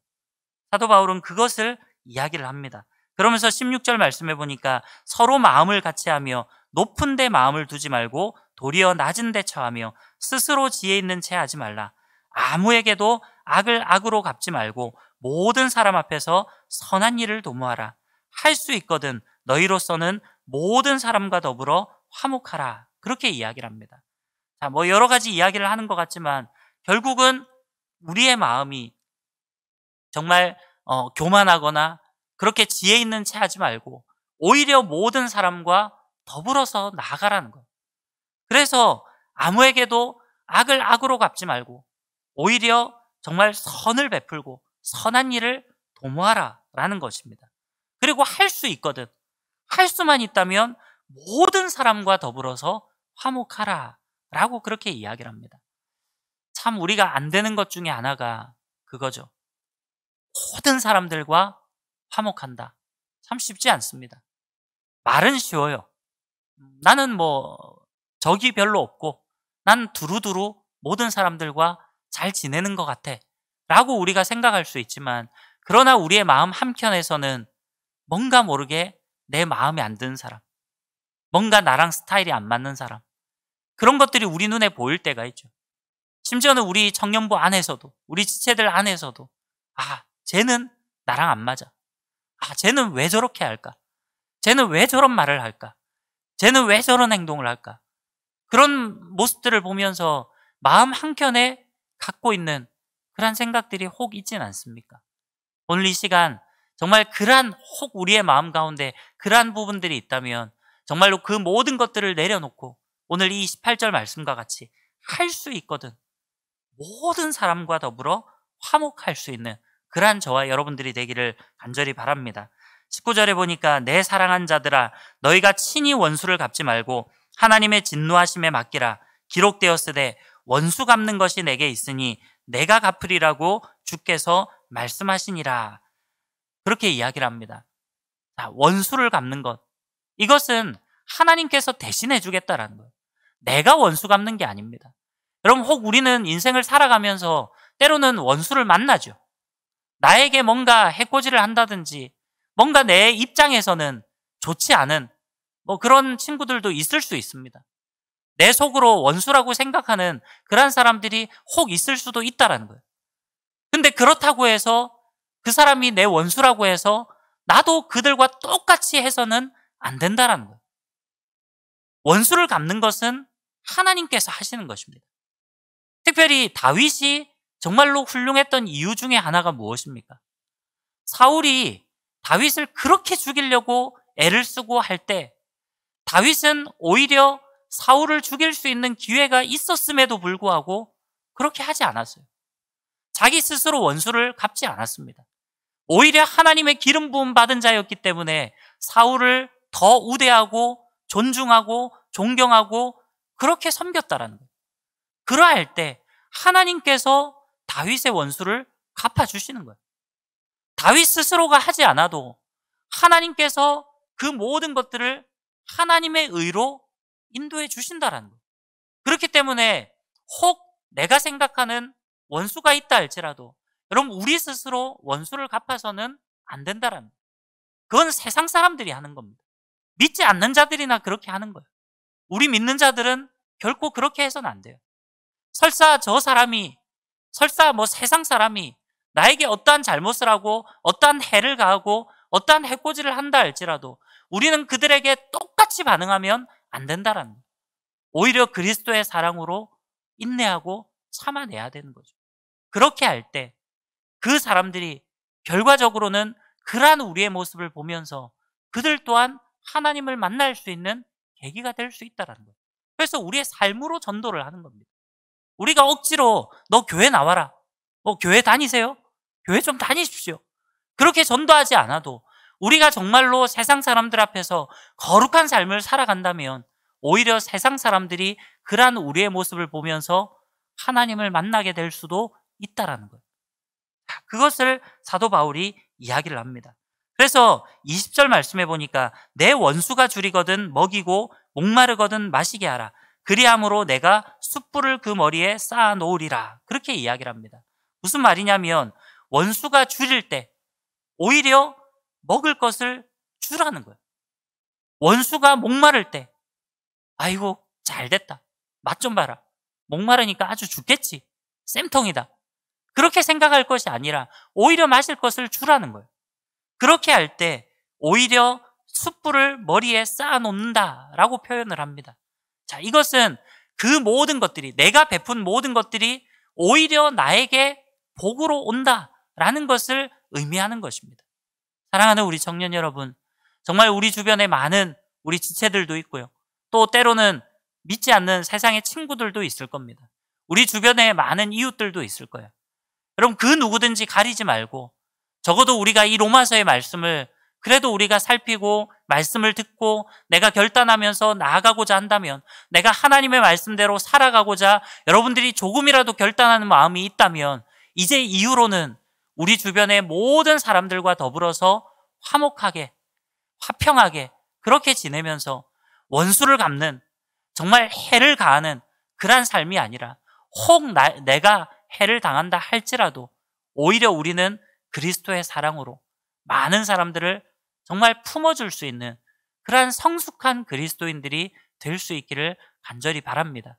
사도 바울은 그것을 이야기를 합니다. 그러면서 16절 말씀해 보니까 서로 마음을 같이 하며 높은 데 마음을 두지 말고 도리어 낮은 데 처하며 스스로 지혜 있는 채 하지 말라. 아무에게도 악을 악으로 갚지 말고 모든 사람 앞에서 선한 일을 도모하라. 할 수 있거든 너희로서는 모든 사람과 더불어 화목하라. 그렇게 이야기를 합니다. 자, 뭐 여러 가지 이야기를 하는 것 같지만 결국은 우리의 마음이 정말 교만하거나 그렇게 지혜 있는 채 하지 말고 오히려 모든 사람과 더불어서 나아가라는 거예요. 그래서 아무에게도 악을 악으로 갚지 말고 오히려 정말 선을 베풀고 선한 일을 도모하라라는 것입니다. 그리고 할 수 있거든, 할 수만 있다면 모든 사람과 더불어서 화목하라라고 그렇게 이야기를 합니다. 참 우리가 안 되는 것 중에 하나가 그거죠. 모든 사람들과 화목한다. 참 쉽지 않습니다. 말은 쉬워요. 나는 뭐 적이 별로 없고 난 두루두루 모든 사람들과 잘 지내는 것 같아 라고 우리가 생각할 수 있지만, 그러나 우리의 마음 한켠에서는 뭔가 모르게 내 마음에 안 드는 사람, 뭔가 나랑 스타일이 안 맞는 사람, 그런 것들이 우리 눈에 보일 때가 있죠. 심지어는 우리 청년부 안에서도, 우리 지체들 안에서도 쟤는 나랑 안 맞아. 쟤는 왜 저렇게 할까? 쟤는 왜 저런 말을 할까? 쟤는 왜 저런 행동을 할까? 그런 모습들을 보면서 마음 한켠에 갖고 있는 그런 생각들이 혹 있진 않습니까? 오늘 이 시간 정말 혹 우리의 마음 가운데 그러한 부분들이 있다면 정말로 그 모든 것들을 내려놓고 오늘 이 18절 말씀과 같이 할 수 있거든 모든 사람과 더불어 화목할 수 있는 그러한 저와 여러분들이 되기를 간절히 바랍니다. 19절에 보니까 내 사랑한 자들아 너희가 친히 원수를 갚지 말고 하나님의 진노하심에 맡기라. 기록되었으되 원수 갚는 것이 내게 있으니 내가 갚으리라고 주께서 말씀하시니라. 그렇게 이야기를 합니다. 자, 원수를 갚는 것, 이것은 하나님께서 대신해 주겠다라는 거예요. 내가 원수 갚는 게 아닙니다. 여러분, 혹 우리는 인생을 살아가면서 때로는 원수를 만나죠. 나에게 뭔가 해코지를 한다든지 뭔가 내 입장에서는 좋지 않은 그런 친구들도 있을 수 있습니다. 내 속으로 원수라고 생각하는 그런 사람들이 혹 있을 수도 있다라는 거예요. 근데 그렇다고 해서 그 사람이 내 원수라고 해서 나도 그들과 똑같이 해서는 안 된다라는 거예요. 원수를 갚는 것은 하나님께서 하시는 것입니다. 특별히 다윗이 정말로 훌륭했던 이유 중에 하나가 무엇입니까? 사울이 다윗을 그렇게 죽이려고 애를 쓰고 할 때 다윗은 오히려 사울을 죽일 수 있는 기회가 있었음에도 불구하고 그렇게 하지 않았어요. 자기 스스로 원수를 갚지 않았습니다. 오히려 하나님의 기름 부음 받은 자였기 때문에 사울을 더 우대하고 존중하고 존경하고 그렇게 섬겼다라는 거예요. 그러할 때 하나님께서 다윗의 원수를 갚아주시는 거예요. 다윗 스스로가 하지 않아도 하나님께서 그 모든 것들을 하나님의 의로 인도해 주신다라는 거예요. 그렇기 때문에 혹 내가 생각하는 원수가 있다 할지라도 여러분, 우리 스스로 원수를 갚아서는 안 된다라는 거예요. 그건 세상 사람들이 하는 겁니다. 믿지 않는 자들이나 그렇게 하는 거예요. 우리 믿는 자들은 결코 그렇게 해서는 안 돼요. 설사 세상 사람이 나에게 어떠한 잘못을 하고 어떠한 해를 가하고 어떠한 해코지를 한다 할지라도 우리는 그들에게 똑같이 반응하면 안 된다라는 거예요. 오히려 그리스도의 사랑으로 인내하고 참아내야 되는 거죠. 그렇게 할 때 그 사람들이 결과적으로는 그러한 우리의 모습을 보면서 그들 또한 하나님을 만날 수 있는 계기가 될 수 있다는 거예요. 그래서 우리의 삶으로 전도를 하는 겁니다. 우리가 억지로 너 교회 나와라, 교회 다니세요? 교회 좀 다니십시오, 그렇게 전도하지 않아도 우리가 정말로 세상 사람들 앞에서 거룩한 삶을 살아간다면 오히려 세상 사람들이 그러한 우리의 모습을 보면서 하나님을 만나게 될 수도 있다라는 거예요. 그것을 사도 바울이 이야기를 합니다. 그래서 20절 말씀해 보니까 내 원수가 줄이거든 먹이고 목마르거든 마시게 하라. 그리함으로 내가 숯불을 그 머리에 쌓아 놓으리라. 그렇게 이야기를 합니다. 무슨 말이냐면 원수가 줄일 때 오히려 먹을 것을 주라는 거예요. 원수가 목마를 때 아이고 잘됐다. 맛 좀 봐라. 목마르니까 아주 죽겠지. 쌤통이다. 그렇게 생각할 것이 아니라 오히려 마실 것을 주라는 거예요. 그렇게 할 때 오히려 숯불을 머리에 쌓아 놓는다라고 표현을 합니다. 자, 이것은 그 모든 것들이, 내가 베푼 모든 것들이 오히려 나에게 복으로 온다라는 것을 의미하는 것입니다. 사랑하는 우리 청년 여러분, 정말 우리 주변에 많은 우리 지체들도 있고요. 또 때로는 믿지 않는 세상의 친구들도 있을 겁니다. 우리 주변에 많은 이웃들도 있을 거예요. 여러분, 그 누구든지 가리지 말고 적어도 우리가 이 로마서의 말씀을 그래도 우리가 살피고 말씀을 듣고 내가 결단하면서 나아가고자 한다면, 내가 하나님의 말씀대로 살아가고자 여러분들이 조금이라도 결단하는 마음이 있다면 이제 이후로는 우리 주변의 모든 사람들과 더불어서 화목하게, 화평하게 그렇게 지내면서 원수를 갚는, 정말 해를 가하는 그러한 삶이 아니라 혹 내가 해를 당한다 할지라도 오히려 우리는 그리스도의 사랑으로 많은 사람들을 정말 품어줄 수 있는 그러한 성숙한 그리스도인들이 될 수 있기를 간절히 바랍니다.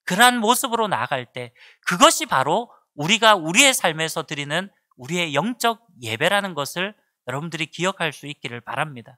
그러한 모습으로 나아갈 때 그것이 바로 우리가 우리의 삶에서 드리는 우리의 영적 예배라는 것을 여러분들이 기억할 수 있기를 바랍니다.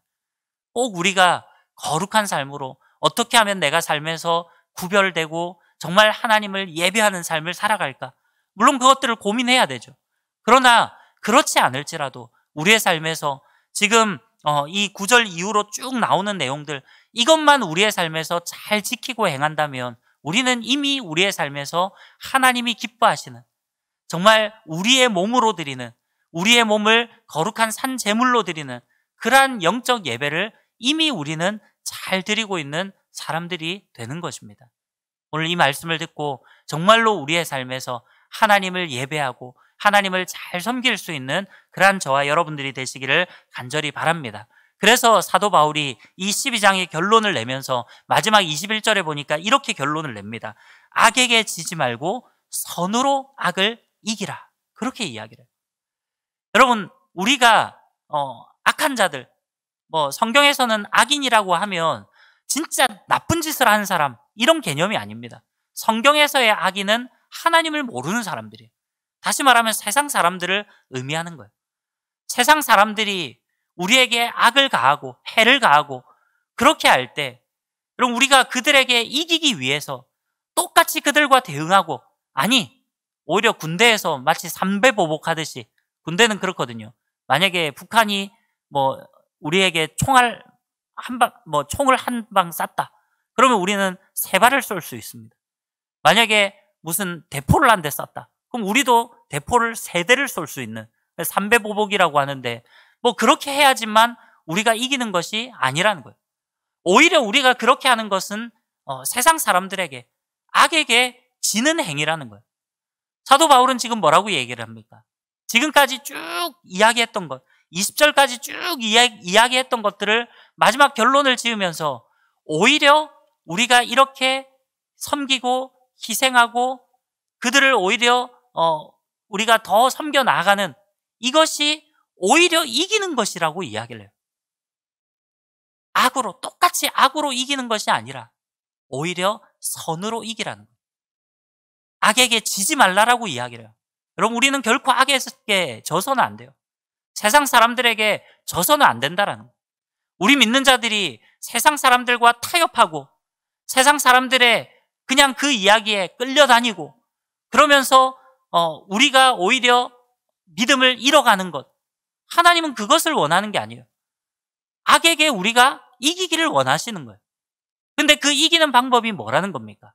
꼭 우리가 거룩한 삶으로 어떻게 하면 내가 삶에서 구별되고 정말 하나님을 예배하는 삶을 살아갈까? 물론 그것들을 고민해야 되죠. 그러나 그렇지 않을지라도 우리의 삶에서 지금 이 9절 이후로 쭉 나오는 내용들, 이것만 우리의 삶에서 잘 지키고 행한다면 우리는 이미 우리의 삶에서 하나님이 기뻐하시는, 정말 우리의 몸으로 드리는, 우리의 몸을 거룩한 산 제물로 드리는 그러한 영적 예배를 이미 우리는 잘 드리고 있는 사람들이 되는 것입니다. 오늘 이 말씀을 듣고 정말로 우리의 삶에서 하나님을 예배하고 하나님을 잘 섬길 수 있는 그러한 저와 여러분들이 되시기를 간절히 바랍니다. 그래서 사도 바울이 이 12장의 결론을 내면서 마지막 21절에 보니까 이렇게 결론을 냅니다. 악에게 지지 말고 선으로 악을 이기라. 그렇게 이야기를 해요. 여러분, 우리가 악한 자들, 성경에서는 악인이라고 하면 진짜 나쁜 짓을 하는 사람, 이런 개념이 아닙니다. 성경에서의 악인은 하나님을 모르는 사람들이에요. 다시 말하면 세상 사람들을 의미하는 거예요. 세상 사람들이 우리에게 악을 가하고 해를 가하고 그렇게 할 때, 그럼 우리가 그들에게 이기기 위해서 똑같이 그들과 대응하고, 아니 오히려 군대에서 마치 삼배보복하듯이, 군대는 그렇거든요. 만약에 북한이 우리에게 총을 한 방 쐈다. 그러면 우리는 3발을 쏠 수 있습니다. 만약에 무슨 대포를 한 대 쐈다. 그럼 우리도 대포를 3대를 쏠 수 있는, 삼배보복이라고 하는데, 그렇게 해야지만 우리가 이기는 것이 아니라는 거예요. 오히려 우리가 그렇게 하는 것은 세상 사람들에게, 악에게 지는 행위라는 거예요. 사도 바울은 지금 뭐라고 얘기를 합니까? 지금까지 쭉 이야기했던 것, 20절까지 쭉 이야기했던 것들을 마지막 결론을 지으면서 오히려 우리가 이렇게 섬기고 희생하고 그들을 오히려 우리가 더 섬겨 나아가는, 이것이 오히려 이기는 것이라고 이야기를 해요. 똑같이 악으로 이기는 것이 아니라 오히려 선으로 이기라는 거예요. 악에게 지지 말라라고 이야기를 해요. 여러분, 우리는 결코 악에게 져서는 안 돼요. 세상 사람들에게 져서는 안 된다라는 거예요. 우리 믿는 자들이 세상 사람들과 타협하고 세상 사람들의 그냥 그 이야기에 끌려다니고 그러면서 우리가 오히려 믿음을 잃어가는 것, 하나님은 그것을 원하는 게 아니에요. 악에게 우리가 이기기를 원하시는 거예요. 근데 그 이기는 방법이 뭐라는 겁니까?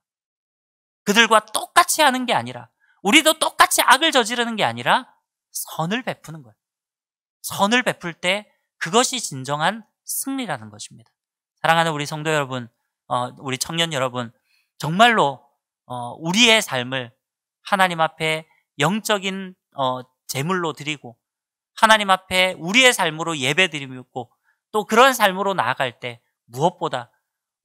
그들과 똑같이 하는 게 아니라, 우리도 똑같이 악을 저지르는 게 아니라 선을 베푸는 거예요. 선을 베풀 때 그것이 진정한 승리라는 것입니다. 사랑하는 우리 성도 여러분, 우리 청년 여러분, 정말로 우리의 삶을 하나님 앞에 영적인 제물로 드리고 하나님 앞에 우리의 삶으로 예배 드리고 또 그런 삶으로 나아갈 때 무엇보다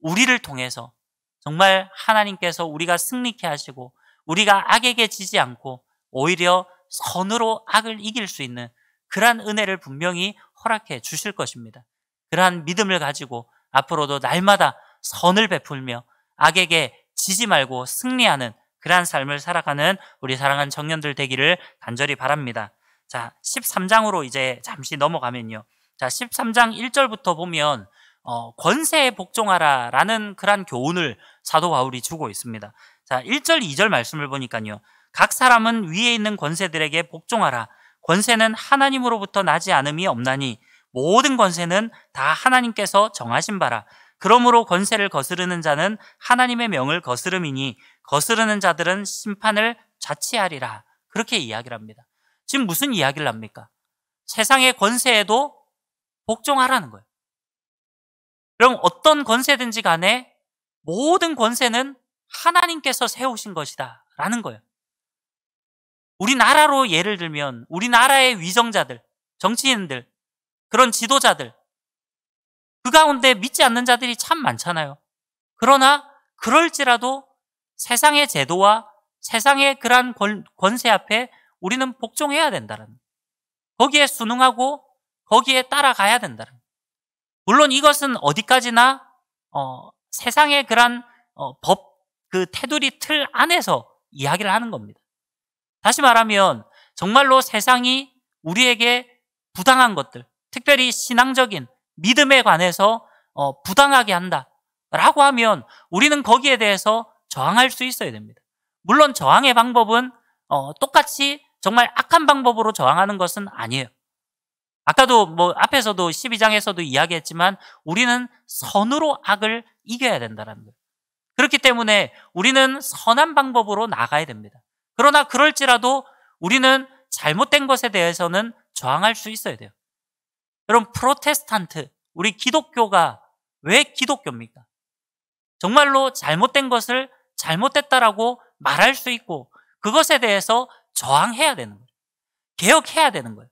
우리를 통해서 정말 하나님께서 우리가 승리케 하시고 우리가 악에게 지지 않고 오히려 선으로 악을 이길 수 있는 그러한 은혜를 분명히 허락해 주실 것입니다. 그러한 믿음을 가지고 앞으로도 날마다 선을 베풀며 악에게 지지 말고 승리하는 그러한 삶을 살아가는 우리 사랑하는 청년들 되기를 간절히 바랍니다. 자, 13장으로 이제 잠시 넘어가면요. 자, 13장 1절부터 보면 권세에 복종하라 라는 그러한 교훈을 사도 바울이 주고 있습니다. 자, 1절, 2절 말씀을 보니까요. 각 사람은 위에 있는 권세들에게 복종하라. 권세는 하나님으로부터 나지 않음이 없나니 모든 권세는 다 하나님께서 정하신 바라. 그러므로 권세를 거스르는 자는 하나님의 명을 거스름이니 거스르는 자들은 심판을 자취하리라. 그렇게 이야기를 합니다. 지금 무슨 이야기를 합니까? 세상의 권세에도 복종하라는 거예요. 그럼 어떤 권세든지 간에 모든 권세는 하나님께서 세우신 것이다 라는 거예요. 우리나라로 예를 들면 우리나라의 위정자들, 정치인들, 그런 지도자들, 그 가운데 믿지 않는 자들이 참 많잖아요. 그러나 그럴지라도 세상의 제도와 세상의 그러한 권세 앞에 우리는 복종해야 된다는 거예요. 거기에 순응하고 거기에 따라가야 된다는 거예요. 물론 이것은 어디까지나 세상의 그러한 법, 그 테두리 틀 안에서 이야기를 하는 겁니다. 다시 말하면 정말로 세상이 우리에게 부당한 것들, 특별히 신앙적인 믿음에 관해서 부당하게 한다라고 하면 우리는 거기에 대해서 저항할 수 있어야 됩니다. 물론 저항의 방법은 똑같이 정말 악한 방법으로 저항하는 것은 아니에요. 아까도 앞에서도 12장에서도 이야기했지만 우리는 선으로 악을 이겨야 된다는 거예요. 그렇기 때문에 우리는 선한 방법으로 나가야 됩니다. 그러나 그럴지라도 우리는 잘못된 것에 대해서는 저항할 수 있어야 돼요. 여러분, 프로테스탄트, 우리 기독교가 왜 기독교입니까? 정말로 잘못된 것을 잘못됐다라고 말할 수 있고 그것에 대해서 저항해야 되는 거예요. 개혁해야 되는 거예요.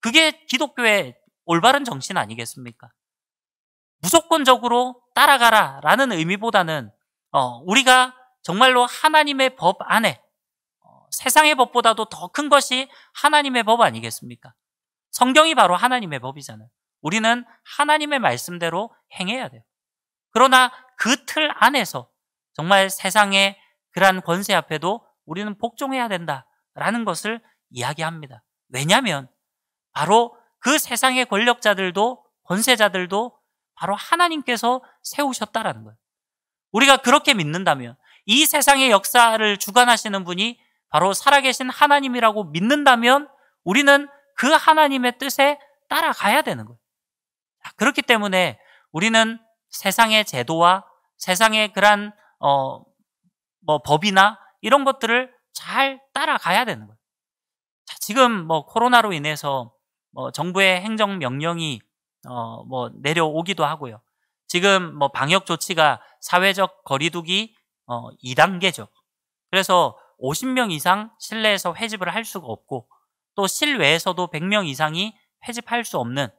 그게 기독교의 올바른 정신 아니겠습니까? 무조건적으로 따라가라 라는 의미보다는 우리가 정말로 하나님의 법 안에 세상의 법보다도 더 큰 것이 하나님의 법 아니겠습니까? 성경이 바로 하나님의 법이잖아요. 우리는 하나님의 말씀대로 행해야 돼요. 그러나 그 틀 안에서 정말 세상의 그러한 권세 앞에도 우리는 복종해야 된다라는 것을 이야기합니다. 왜냐하면 바로 그 세상의 권력자들도 권세자들도 바로 하나님께서 세우셨다라는 거예요. 우리가 그렇게 믿는다면 이 세상의 역사를 주관하시는 분이 바로 살아계신 하나님이라고 믿는다면 우리는 그 하나님의 뜻에 따라가야 되는 거예요. 그렇기 때문에 우리는 세상의 제도와 세상의 그러한 법이나 이런 것들을 잘 따라가야 되는 거예요. 자, 지금 코로나로 인해서 정부의 행정 명령이 내려오기도 하고요. 지금 방역 조치가 사회적 거리두기 2단계죠. 그래서 50명 이상 실내에서 회집을 할 수가 없고 또 실외에서도 100명 이상이 회집할 수 없는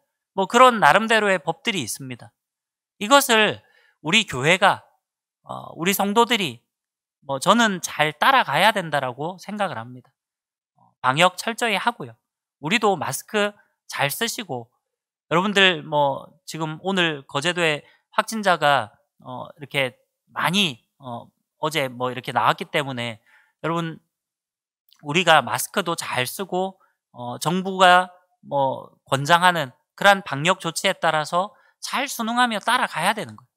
그런 나름대로의 법들이 있습니다. 이것을 우리 교회가 우리 성도들이 저는 잘 따라가야 된다라고 생각을 합니다. 방역 철저히 하고요. 우리도 마스크 잘 쓰시고 여러분들 지금 오늘 거제도에 확진자가 이렇게 많이 어제 이렇게 나왔기 때문에 여러분 우리가 마스크도 잘 쓰고 정부가 권장하는 그러한 방역 조치에 따라서 잘 순응하며 따라가야 되는 거예요.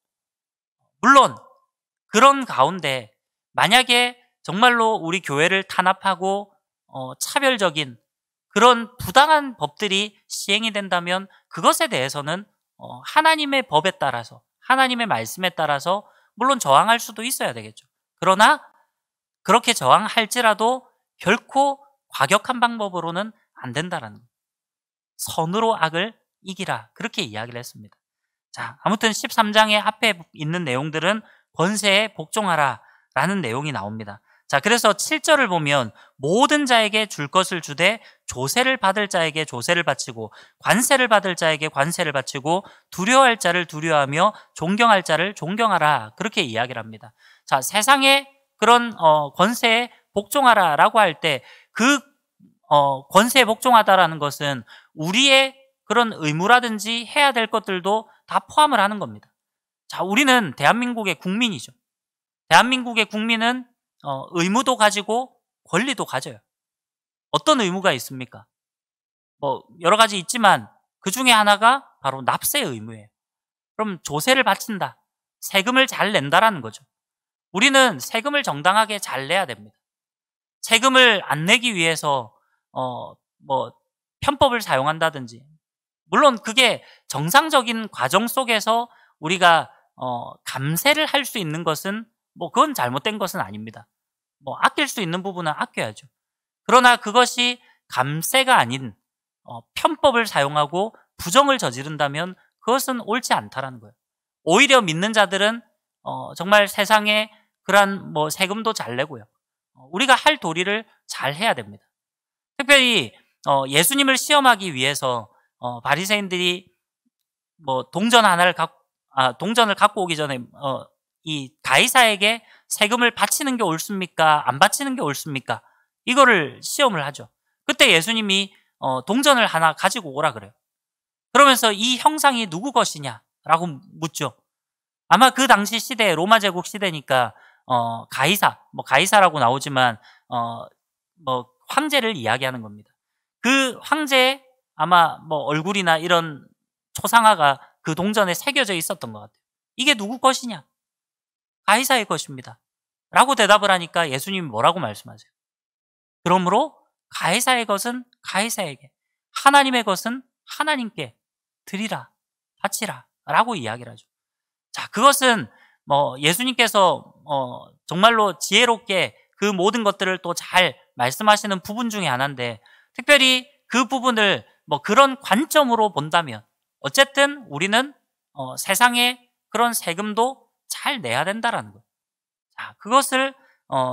물론 그런 가운데 만약에 정말로 우리 교회를 탄압하고 차별적인 그런 부당한 법들이 시행이 된다면 그것에 대해서는 하나님의 법에 따라서 하나님의 말씀에 따라서 물론 저항할 수도 있어야 되겠죠. 그러나 그렇게 저항할지라도 결코 과격한 방법으로는 안 된다라는 거예요. 선으로 악을 이기라 그렇게 이야기를 했습니다. 자, 아무튼 13장의 앞에 있는 내용들은 권세에 복종하라 라는 내용이 나옵니다. 자, 그래서 7절을 보면 모든 자에게 줄 것을 주되 조세를 받을 자에게 조세를 바치고 관세를 받을 자에게 관세를 바치고 두려워할 자를 두려워하며 존경할 자를 존경하라. 그렇게 이야기를 합니다. 자, 세상의 그런 권세에 복종하라라고 할 때 그 권세에 복종하다라는 것은 우리의 그런 의무라든지 해야 될 것들도 다 포함을 하는 겁니다. 자, 우리는 대한민국의 국민이죠. 대한민국의 국민은 의무도 가지고 권리도 가져요. 어떤 의무가 있습니까? 뭐 여러 가지 있지만 그 중에 하나가 바로 납세 의무예요. 그럼 조세를 바친다, 세금을 잘 낸다라는 거죠. 우리는 세금을 정당하게 잘 내야 됩니다. 세금을 안 내기 위해서 뭐 편법을 사용한다든지, 물론 그게 정상적인 과정 속에서 우리가 감세를 할 수 있는 것은 뭐 그건 잘못된 것은 아닙니다. 뭐 아낄 수 있는 부분은 아껴야죠. 그러나 그것이 감세가 아닌 편법을 사용하고 부정을 저지른다면 그것은 옳지 않다라는 거예요. 오히려 믿는 자들은 정말 세상에 그러한 뭐 세금도 잘 내고요. 우리가 할 도리를 잘 해야 됩니다. 특별히 예수님을 시험하기 위해서 바리새인들이 뭐 동전을 갖고 오기 전에 이 가이사에게 세금을 바치는 게 옳습니까? 안 바치는 게 옳습니까? 이거를 시험을 하죠. 그때 예수님이 동전을 하나 가지고 오라 그래요. 그러면서 이 형상이 누구 것이냐라고 묻죠. 아마 그 당시 시대, 로마 제국 시대니까 가이사라고 나오지만 뭐 황제를 이야기하는 겁니다. 그 황제의 아마 뭐 얼굴이나 이런 초상화가 그 동전에 새겨져 있었던 것 같아요. 이게 누구 것이냐? 가이사의 것입니다. 라고 대답을 하니까 예수님이 뭐라고 말씀하세요? 그러므로 가이사의 것은 가이사에게, 하나님의 것은 하나님께 드리라, 바치라 라고 이야기를 하죠. 자, 그것은 뭐 예수님께서 정말로 지혜롭게 그 모든 것들을 또 잘 말씀하시는 부분 중에 하나인데, 특별히 그 부분을 뭐 그런 관점으로 본다면 어쨌든 우리는 세상에 그런 세금도 잘 내야 된다라는 거예요. 자, 그것을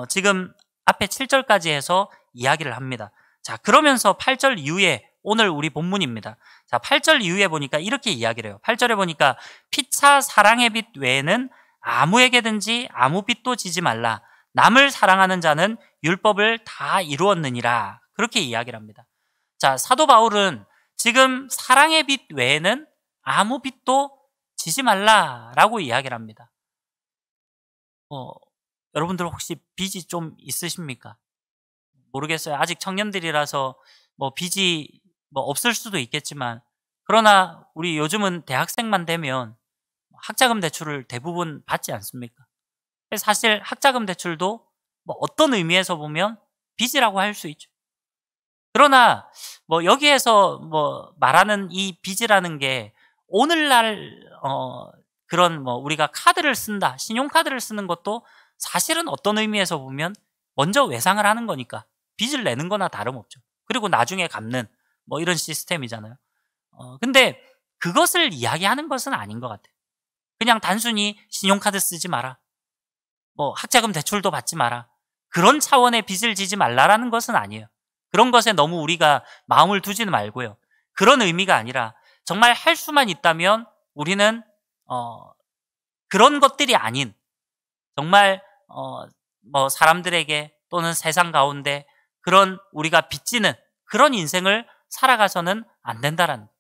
지금 앞에 7절까지 해서 이야기를 합니다. 자, 그러면서 8절 이후에 오늘 우리 본문입니다. 자, 8절 이후에 보니까 이렇게 이야기를 해요. 8절에 보니까 피차 사랑의 빚 외에는 아무에게든지 아무 빚도 지지 말라. 남을 사랑하는 자는 율법을 다 이루었느니라. 그렇게 이야기를 합니다. 자, 사도 바울은 지금 사랑의 빚 외에는 아무 빚도 지지 말라라고 이야기를 합니다. 여러분들 혹시 빚이 좀 있으십니까? 모르겠어요. 아직 청년들이라서 뭐 빚이 뭐 없을 수도 있겠지만, 그러나 우리 요즘은 대학생만 되면 학자금 대출을 대부분 받지 않습니까? 사실 학자금 대출도 뭐 어떤 의미에서 보면 빚이라고 할 수 있죠. 그러나 뭐 여기에서 뭐 말하는 이 빚이라는 게 오늘날 그런 뭐 우리가 카드를 쓴다, 신용카드를 쓰는 것도 사실은 어떤 의미에서 보면 먼저 외상을 하는 거니까 빚을 내는 거나 다름없죠. 그리고 나중에 갚는 뭐 이런 시스템이잖아요. 근데 그것을 이야기하는 것은 아닌 것 같아요. 그냥 단순히 신용카드 쓰지 마라, 뭐 학자금 대출도 받지 마라, 그런 차원의 빚을 지지 말라라는 것은 아니에요. 그런 것에 너무 우리가 마음을 두지는 말고요. 그런 의미가 아니라 정말 할 수만 있다면 우리는 그런 것들이 아닌 정말 뭐 사람들에게 또는 세상 가운데 그런 우리가 빚지는 그런 인생을 살아가서는 안 된다라는 거예요.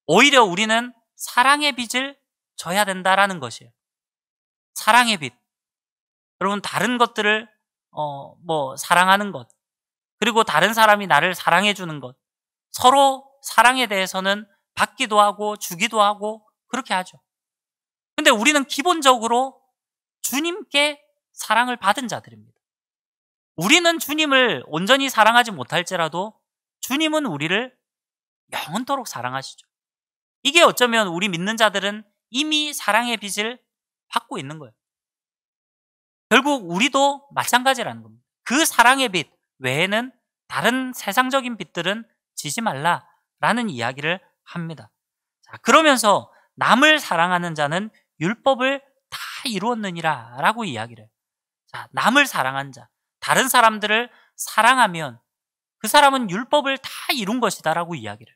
오히려 우리는 사랑의 빚을 져야 된다라는 것이에요. 사랑의 빚. 여러분, 다른 것들을 뭐 사랑하는 것, 그리고 다른 사람이 나를 사랑해 주는 것, 서로 사랑에 대해서는 받기도 하고 주기도 하고 그렇게 하죠. 근데 우리는 기본적으로 주님께 사랑을 받은 자들입니다. 우리는 주님을 온전히 사랑하지 못할지라도 주님은 우리를 영원토록 사랑하시죠. 이게 어쩌면 우리 믿는 자들은 이미 사랑의 빚을 받고 있는 거예요. 결국 우리도 마찬가지라는 겁니다. 그 사랑의 빚 외에는 다른 세상적인 빚들은 지지 말라라는 이야기를 합니다. 자, 그러면서 남을 사랑하는 자는 율법을 다 이루었느니라 라고 이야기를 해요. 자, 남을 사랑한 자, 다른 사람들을 사랑하면 그 사람은 율법을 다 이룬 것이다 라고 이야기를.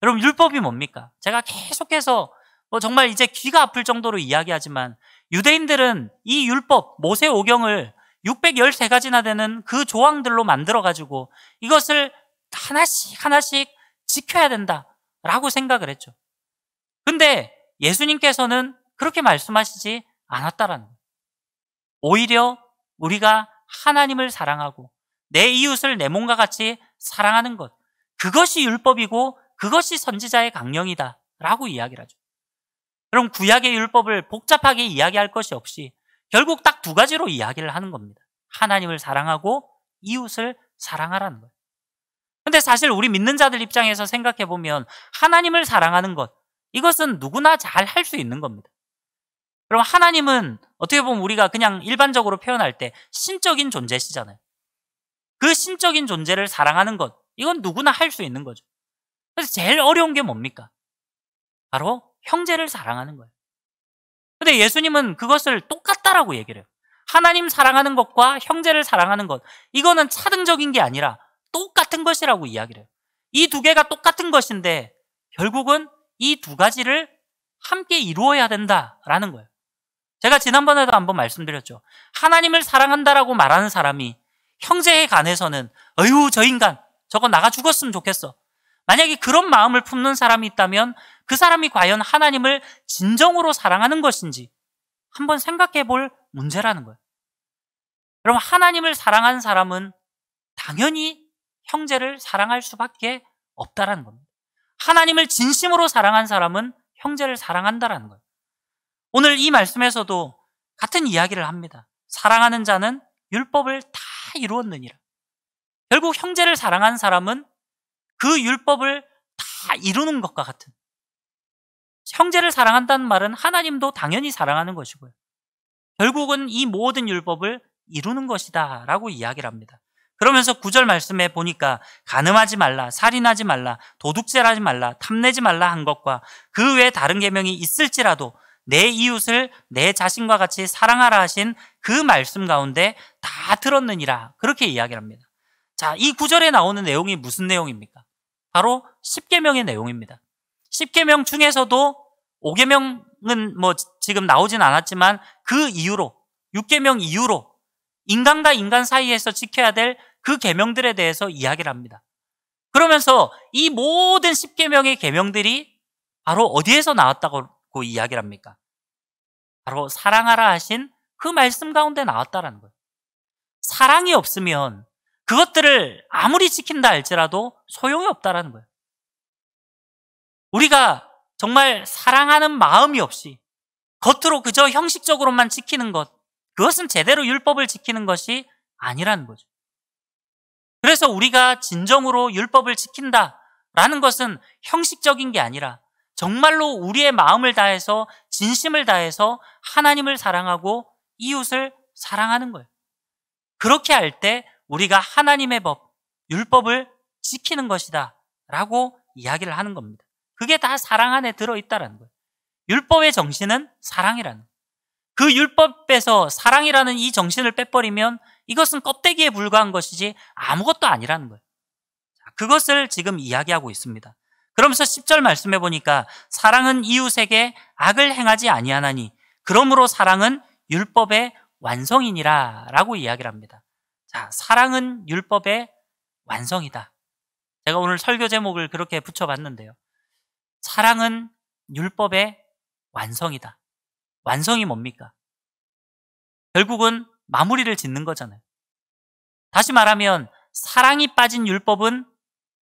여러분, 율법이 뭡니까? 제가 계속해서 정말 이제 귀가 아플 정도로 이야기하지만 유대인들은 이 율법, 모세오경을 613가지나 되는 그 조항들로 만들어가지고 이것을 하나씩 하나씩 지켜야 된다라고 생각을 했죠. 근데 예수님께서는 그렇게 말씀하시지 않았다라는 거예요. 오히려 우리가 하나님을 사랑하고 내 이웃을 내 몸과 같이 사랑하는 것, 그것이 율법이고 그것이 선지자의 강령이다 라고 이야기를 하죠. 그럼 구약의 율법을 복잡하게 이야기할 것이 없이 결국 딱 두 가지로 이야기를 하는 겁니다. 하나님을 사랑하고 이웃을 사랑하라는 거예요. 근데 사실 우리 믿는 자들 입장에서 생각해 보면 하나님을 사랑하는 것, 이것은 누구나 잘 할 수 있는 겁니다. 그럼 하나님은 어떻게 보면 우리가 그냥 일반적으로 표현할 때 신적인 존재시잖아요. 그 신적인 존재를 사랑하는 것, 이건 누구나 할 수 있는 거죠. 그래서 제일 어려운 게 뭡니까? 바로 형제를 사랑하는 거예요. 근데 예수님은 그것을 똑같다라고 얘기를 해요. 하나님 사랑하는 것과 형제를 사랑하는 것, 이거는 차등적인 게 아니라 똑같은 것이라고 이야기를 해요. 이 두 개가 똑같은 것인데 결국은 이 두 가지를 함께 이루어야 된다라는 거예요. 제가 지난번에도 한번 말씀드렸죠. 하나님을 사랑한다라고 말하는 사람이 형제에 관해서는 어휴, 저 인간 저거 나가 죽었으면 좋겠어. 만약에 그런 마음을 품는 사람이 있다면 그 사람이 과연 하나님을 진정으로 사랑하는 것인지 한번 생각해 볼 문제라는 거예요. 그럼 하나님을 사랑하는 사람은 당연히 형제를 사랑할 수밖에 없다라는 겁니다. 하나님을 진심으로 사랑한 사람은 형제를 사랑한다라는 거예요. 오늘 이 말씀에서도 같은 이야기를 합니다. 사랑하는 자는 율법을 다 이루었느니라. 결국 형제를 사랑하는 사람은 그 율법을 다 이루는 것과 같은, 형제를 사랑한다는 말은 하나님도 당연히 사랑하는 것이고요. 결국은 이 모든 율법을 이루는 것이다 라고 이야기를 합니다. 그러면서 9절 말씀에 보니까 간음하지 말라, 살인하지 말라, 도둑질하지 말라, 탐내지 말라 한 것과 그 외에 다른 계명이 있을지라도 내 이웃을 내 자신과 같이 사랑하라 하신 그 말씀 가운데 다 들었느니라, 그렇게 이야기를 합니다. 자, 이 9절에 나오는 내용이 무슨 내용입니까? 바로 10계명의 내용입니다. 10계명 중에서도 5계명은 지금 나오진 않았지만 그 이후로 6계명 이후로 인간과 인간 사이에서 지켜야 될 그 계명들에 대해서 이야기를 합니다. 그러면서 이 모든 10계명의 계명들이 바로 어디에서 나왔다고 이야기를 합니까? 바로 사랑하라 하신 그 말씀 가운데 나왔다라는 거예요. 사랑이 없으면 그것들을 아무리 지킨다 할지라도 소용이 없다라는 거예요. 우리가 정말 사랑하는 마음이 없이 겉으로 그저 형식적으로만 지키는 것, 그것은 제대로 율법을 지키는 것이 아니라는 거죠. 그래서 우리가 진정으로 율법을 지킨다라는 것은 형식적인 게 아니라 정말로 우리의 마음을 다해서, 진심을 다해서 하나님을 사랑하고 이웃을 사랑하는 거예요. 그렇게 할 때 우리가 하나님의 법, 율법을 지키는 것이다 라고 이야기를 하는 겁니다. 그게 다 사랑 안에 들어있다는 거예요. 율법의 정신은 사랑이라는 거예요. 그 율법에서 사랑이라는 이 정신을 빼버리면 이것은 껍데기에 불과한 것이지 아무것도 아니라는 거예요. 그것을 지금 이야기하고 있습니다. 그러면서 10절 말씀해 보니까 사랑은 이웃에게 악을 행하지 아니하나니 그러므로 사랑은 율법의 완성이니라 라고 이야기를 합니다. 자, 사랑은 율법의 완성이다. 제가 오늘 설교 제목을 그렇게 붙여봤는데요. 사랑은 율법의 완성이다. 완성이 뭡니까? 결국은 마무리를 짓는 거잖아요. 다시 말하면 사랑이 빠진 율법은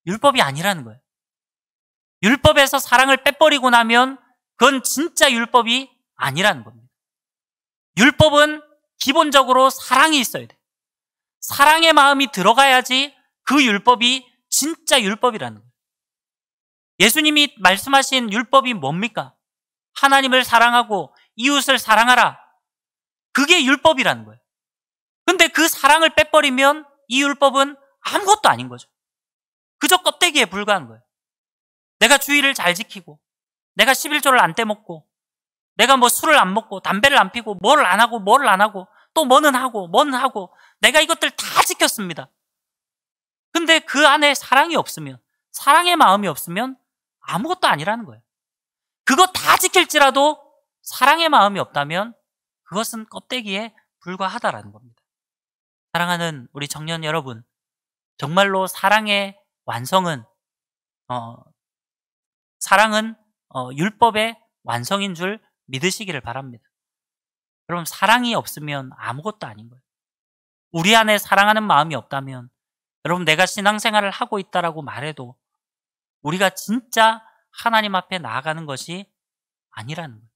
율법이 아니라는 거예요. 율법에서 사랑을 빼버리고 나면 그건 진짜 율법이 아니라는 겁니다. 율법은 기본적으로 사랑이 있어야 돼요. 사랑의 마음이 들어가야지 그 율법이 진짜 율법이라는 거예요. 예수님이 말씀하신 율법이 뭡니까? 하나님을 사랑하고 이웃을 사랑하라. 그게 율법이라는 거예요. 근데 그 사랑을 빼버리면 이 율법은 아무것도 아닌 거죠. 그저 껍데기에 불과한 거예요. 내가 주의를 잘 지키고, 내가 11조를 안 떼먹고, 내가 술을 안 먹고, 담배를 안 피고, 뭐를 안 하고, 또 뭐는 하고, 내가 이것들 다 지켰습니다. 근데 그 안에 사랑이 없으면, 사랑의 마음이 없으면 아무것도 아니라는 거예요. 그거 다 지킬지라도 사랑의 마음이 없다면 그것은 껍데기에 불과하다라는 겁니다. 사랑하는 우리 청년 여러분, 정말로 사랑의 완성은 사랑은 율법의 완성인 줄 믿으시기를 바랍니다. 여러분, 사랑이 없으면 아무것도 아닌 거예요. 우리 안에 사랑하는 마음이 없다면, 여러분, 내가 신앙생활을 하고 있다라고 말해도 우리가 진짜 하나님 앞에 나아가는 것이 아니라는 거예요.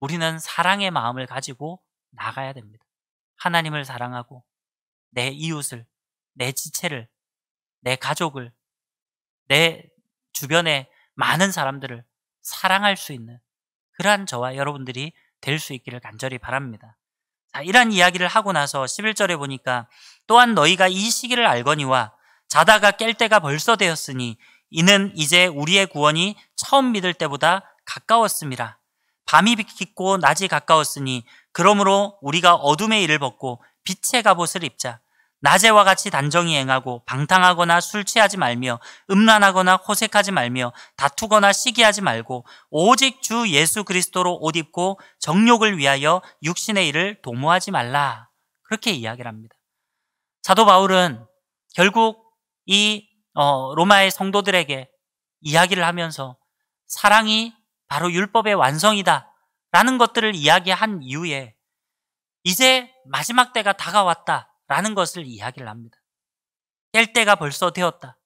우리는 사랑의 마음을 가지고 나가야 됩니다. 하나님을 사랑하고 내 이웃을, 내 지체를, 내 가족을, 내 주변의 많은 사람들을 사랑할 수 있는 그러한 저와 여러분들이 될 수 있기를 간절히 바랍니다. 자, 이러한 이야기를 하고 나서 11절에 보니까 또한 너희가 이 시기를 알거니와 자다가 깰 때가 벌써 되었으니 이는 이제 우리의 구원이 처음 믿을 때보다 가까웠음이라. 밤이 깊고 낮이 가까웠으니 그러므로 우리가 어둠의 일을 벗고 빛의 갑옷을 입자. 낮에와 같이 단정히 행하고 방탕하거나 술 취하지 말며 음란하거나 호색하지 말며 다투거나 시기하지 말고 오직 주 예수 그리스도로 옷 입고 정욕을 위하여 육신의 일을 도모하지 말라. 그렇게 이야기를 합니다. 사도 바울은 결국 이 로마의 성도들에게 이야기를 하면서 사랑이 바로 율법의 완성이다 라는 것들을 이야기한 이후에 이제 마지막 때가 다가왔다 라는 것을 이야기를 합니다. 깰 때가 벌써 되었다.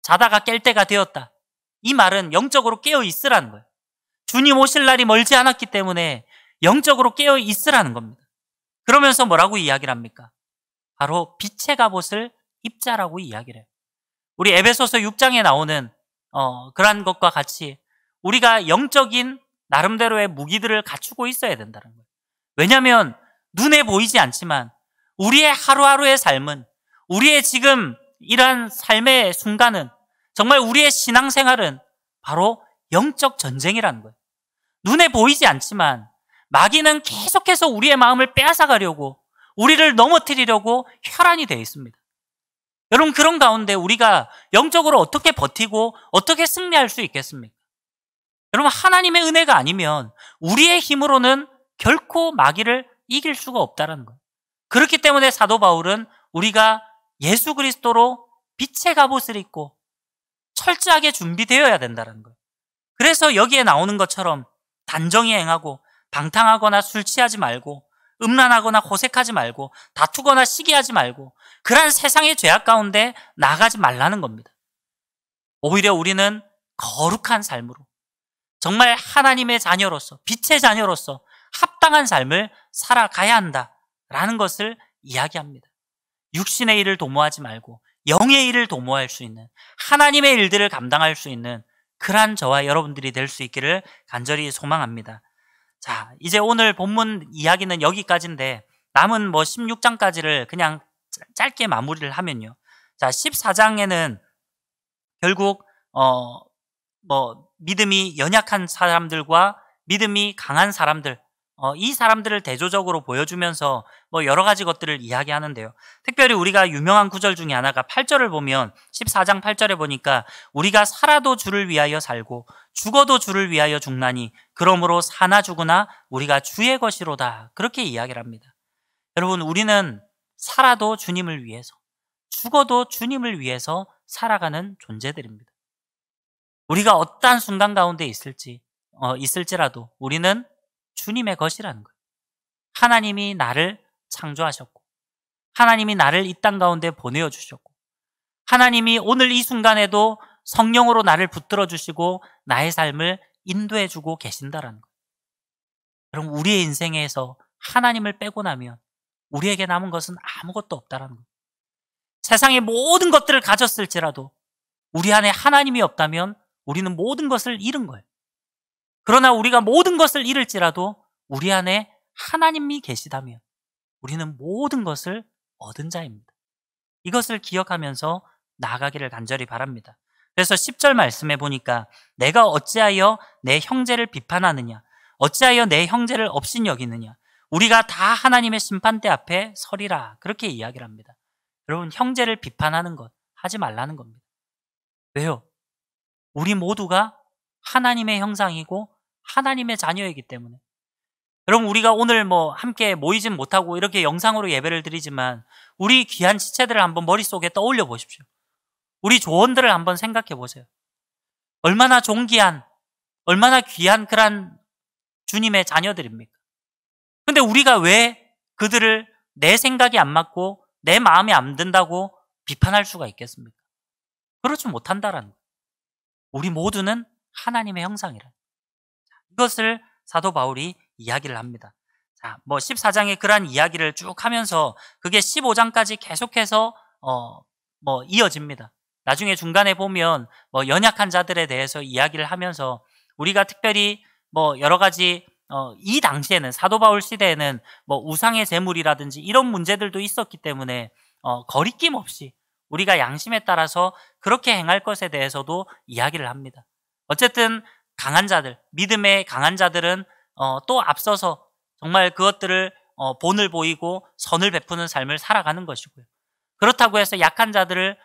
자다가 깰 때가 되었다. 이 말은 영적으로 깨어 있으라는 거예요. 주님 오실 날이 멀지 않았기 때문에 영적으로 깨어 있으라는 겁니다. 그러면서 뭐라고 이야기를 합니까? 바로 빛의 갑옷을 입자라고 이야기를 해요. 우리 에베소서 6장에 나오는 그러한 것과 같이 우리가 영적인 나름대로의 무기들을 갖추고 있어야 된다는 거예요. 왜냐하면 눈에 보이지 않지만 우리의 하루하루의 삶은, 우리의 지금 이러한 삶의 순간은, 정말 우리의 신앙생활은 바로 영적 전쟁이라는 거예요. 눈에 보이지 않지만 마귀는 계속해서 우리의 마음을 빼앗아가려고, 우리를 넘어뜨리려고 혈안이 되어 있습니다. 여러분, 그런 가운데 우리가 영적으로 어떻게 버티고 어떻게 승리할 수 있겠습니까? 여러분, 하나님의 은혜가 아니면 우리의 힘으로는 결코 마귀를 이길 수가 없다는 거예요. 그렇기 때문에 사도 바울은 우리가 예수 그리스도로 빛의 갑옷을 입고 철저하게 준비되어야 된다는 거예요. 그래서 여기에 나오는 것처럼 단정히 행하고 방탕하거나 술 취하지 말고 음란하거나 호색하지 말고 다투거나 시기하지 말고 그러한 세상의 죄악 가운데 나가지 말라는 겁니다. 오히려 우리는 거룩한 삶으로, 정말 하나님의 자녀로서, 빛의 자녀로서 합당한 삶을 살아가야 한다라는 것을 이야기합니다. 육신의 일을 도모하지 말고 영의 일을 도모할 수 있는, 하나님의 일들을 감당할 수 있는 그러한 저와 여러분들이 될 수 있기를 간절히 소망합니다. 자, 이제 오늘 본문 이야기는 여기까지인데 남은 16장까지를 그냥 짧게 마무리를 하면요. 자, 14장에는 결국 믿음이 연약한 사람들과 믿음이 강한 사람들, 이 사람들을 대조적으로 보여주면서 여러 가지 것들을 이야기하는데요. 특별히 우리가 유명한 구절 중에 하나가 8절을 보면, 14장 8절에 보니까 우리가 살아도 주를 위하여 살고 죽어도 주를 위하여 죽나니 그러므로 사나 죽으나 우리가 주의 것이로다. 그렇게 이야기를 합니다. 여러분, 우리는 살아도 주님을 위해서, 죽어도 주님을 위해서 살아가는 존재들입니다. 우리가 어떠한 순간 가운데 있을지라도 우리는 주님의 것이라는 거예요. 하나님이 나를 창조하셨고, 하나님이 나를 이 땅 가운데 보내어 주셨고, 하나님이 오늘 이 순간에도 성령으로 나를 붙들어 주시고 나의 삶을 인도해 주고 계신다라는 거예요. 여러분, 우리의 인생에서 하나님을 빼고 나면 우리에게 남은 것은 아무것도 없다라는 거예요. 세상의 모든 것들을 가졌을지라도 우리 안에 하나님이 없다면 우리는 모든 것을 잃은 거예요. 그러나 우리가 모든 것을 잃을지라도 우리 안에 하나님이 계시다면 우리는 모든 것을 얻은 자입니다. 이것을 기억하면서 나아가기를 간절히 바랍니다. 그래서 10절 말씀해 보니까 내가 어찌하여 내 형제를 비판하느냐, 어찌하여 내 형제를 업신여기느냐, 우리가 다 하나님의 심판대 앞에 서리라. 그렇게 이야기를 합니다. 여러분, 형제를 비판하는 것, 하지 말라는 겁니다. 왜요? 우리 모두가 하나님의 형상이고 하나님의 자녀이기 때문에. 여러분, 우리가 오늘 함께 모이진 못하고 이렇게 영상으로 예배를 드리지만 우리 귀한 지체들을 한번 머릿속에 떠올려 보십시오. 우리 조원들을 한번 생각해 보세요. 얼마나 존귀한, 얼마나 귀한 그런 주님의 자녀들입니까? 근데 우리가 왜 그들을 내 생각이 안 맞고 내 마음에 안 든다고 비판할 수가 있겠습니까? 그렇지 못한다라는 거예요. 우리 모두는 하나님의 형상이라. 이것을 사도 바울이 이야기를 합니다. 자, 14장의 그러한 이야기를 쭉 하면서 그게 15장까지 계속해서 이어집니다. 나중에 중간에 보면 연약한 자들에 대해서 이야기를 하면서 우리가 특별히 여러 가지 이 당시에는, 사도 바울 시대에는 우상의 제물이라든지 이런 문제들도 있었기 때문에 거리낌 없이 우리가 양심에 따라서 그렇게 행할 것에 대해서도 이야기를 합니다. 어쨌든 강한 자들, 믿음의 강한 자들은 또 앞서서 정말 그것들을 본을 보이고 선을 베푸는 삶을 살아가는 것이고요. 그렇다고 해서 약한 자들을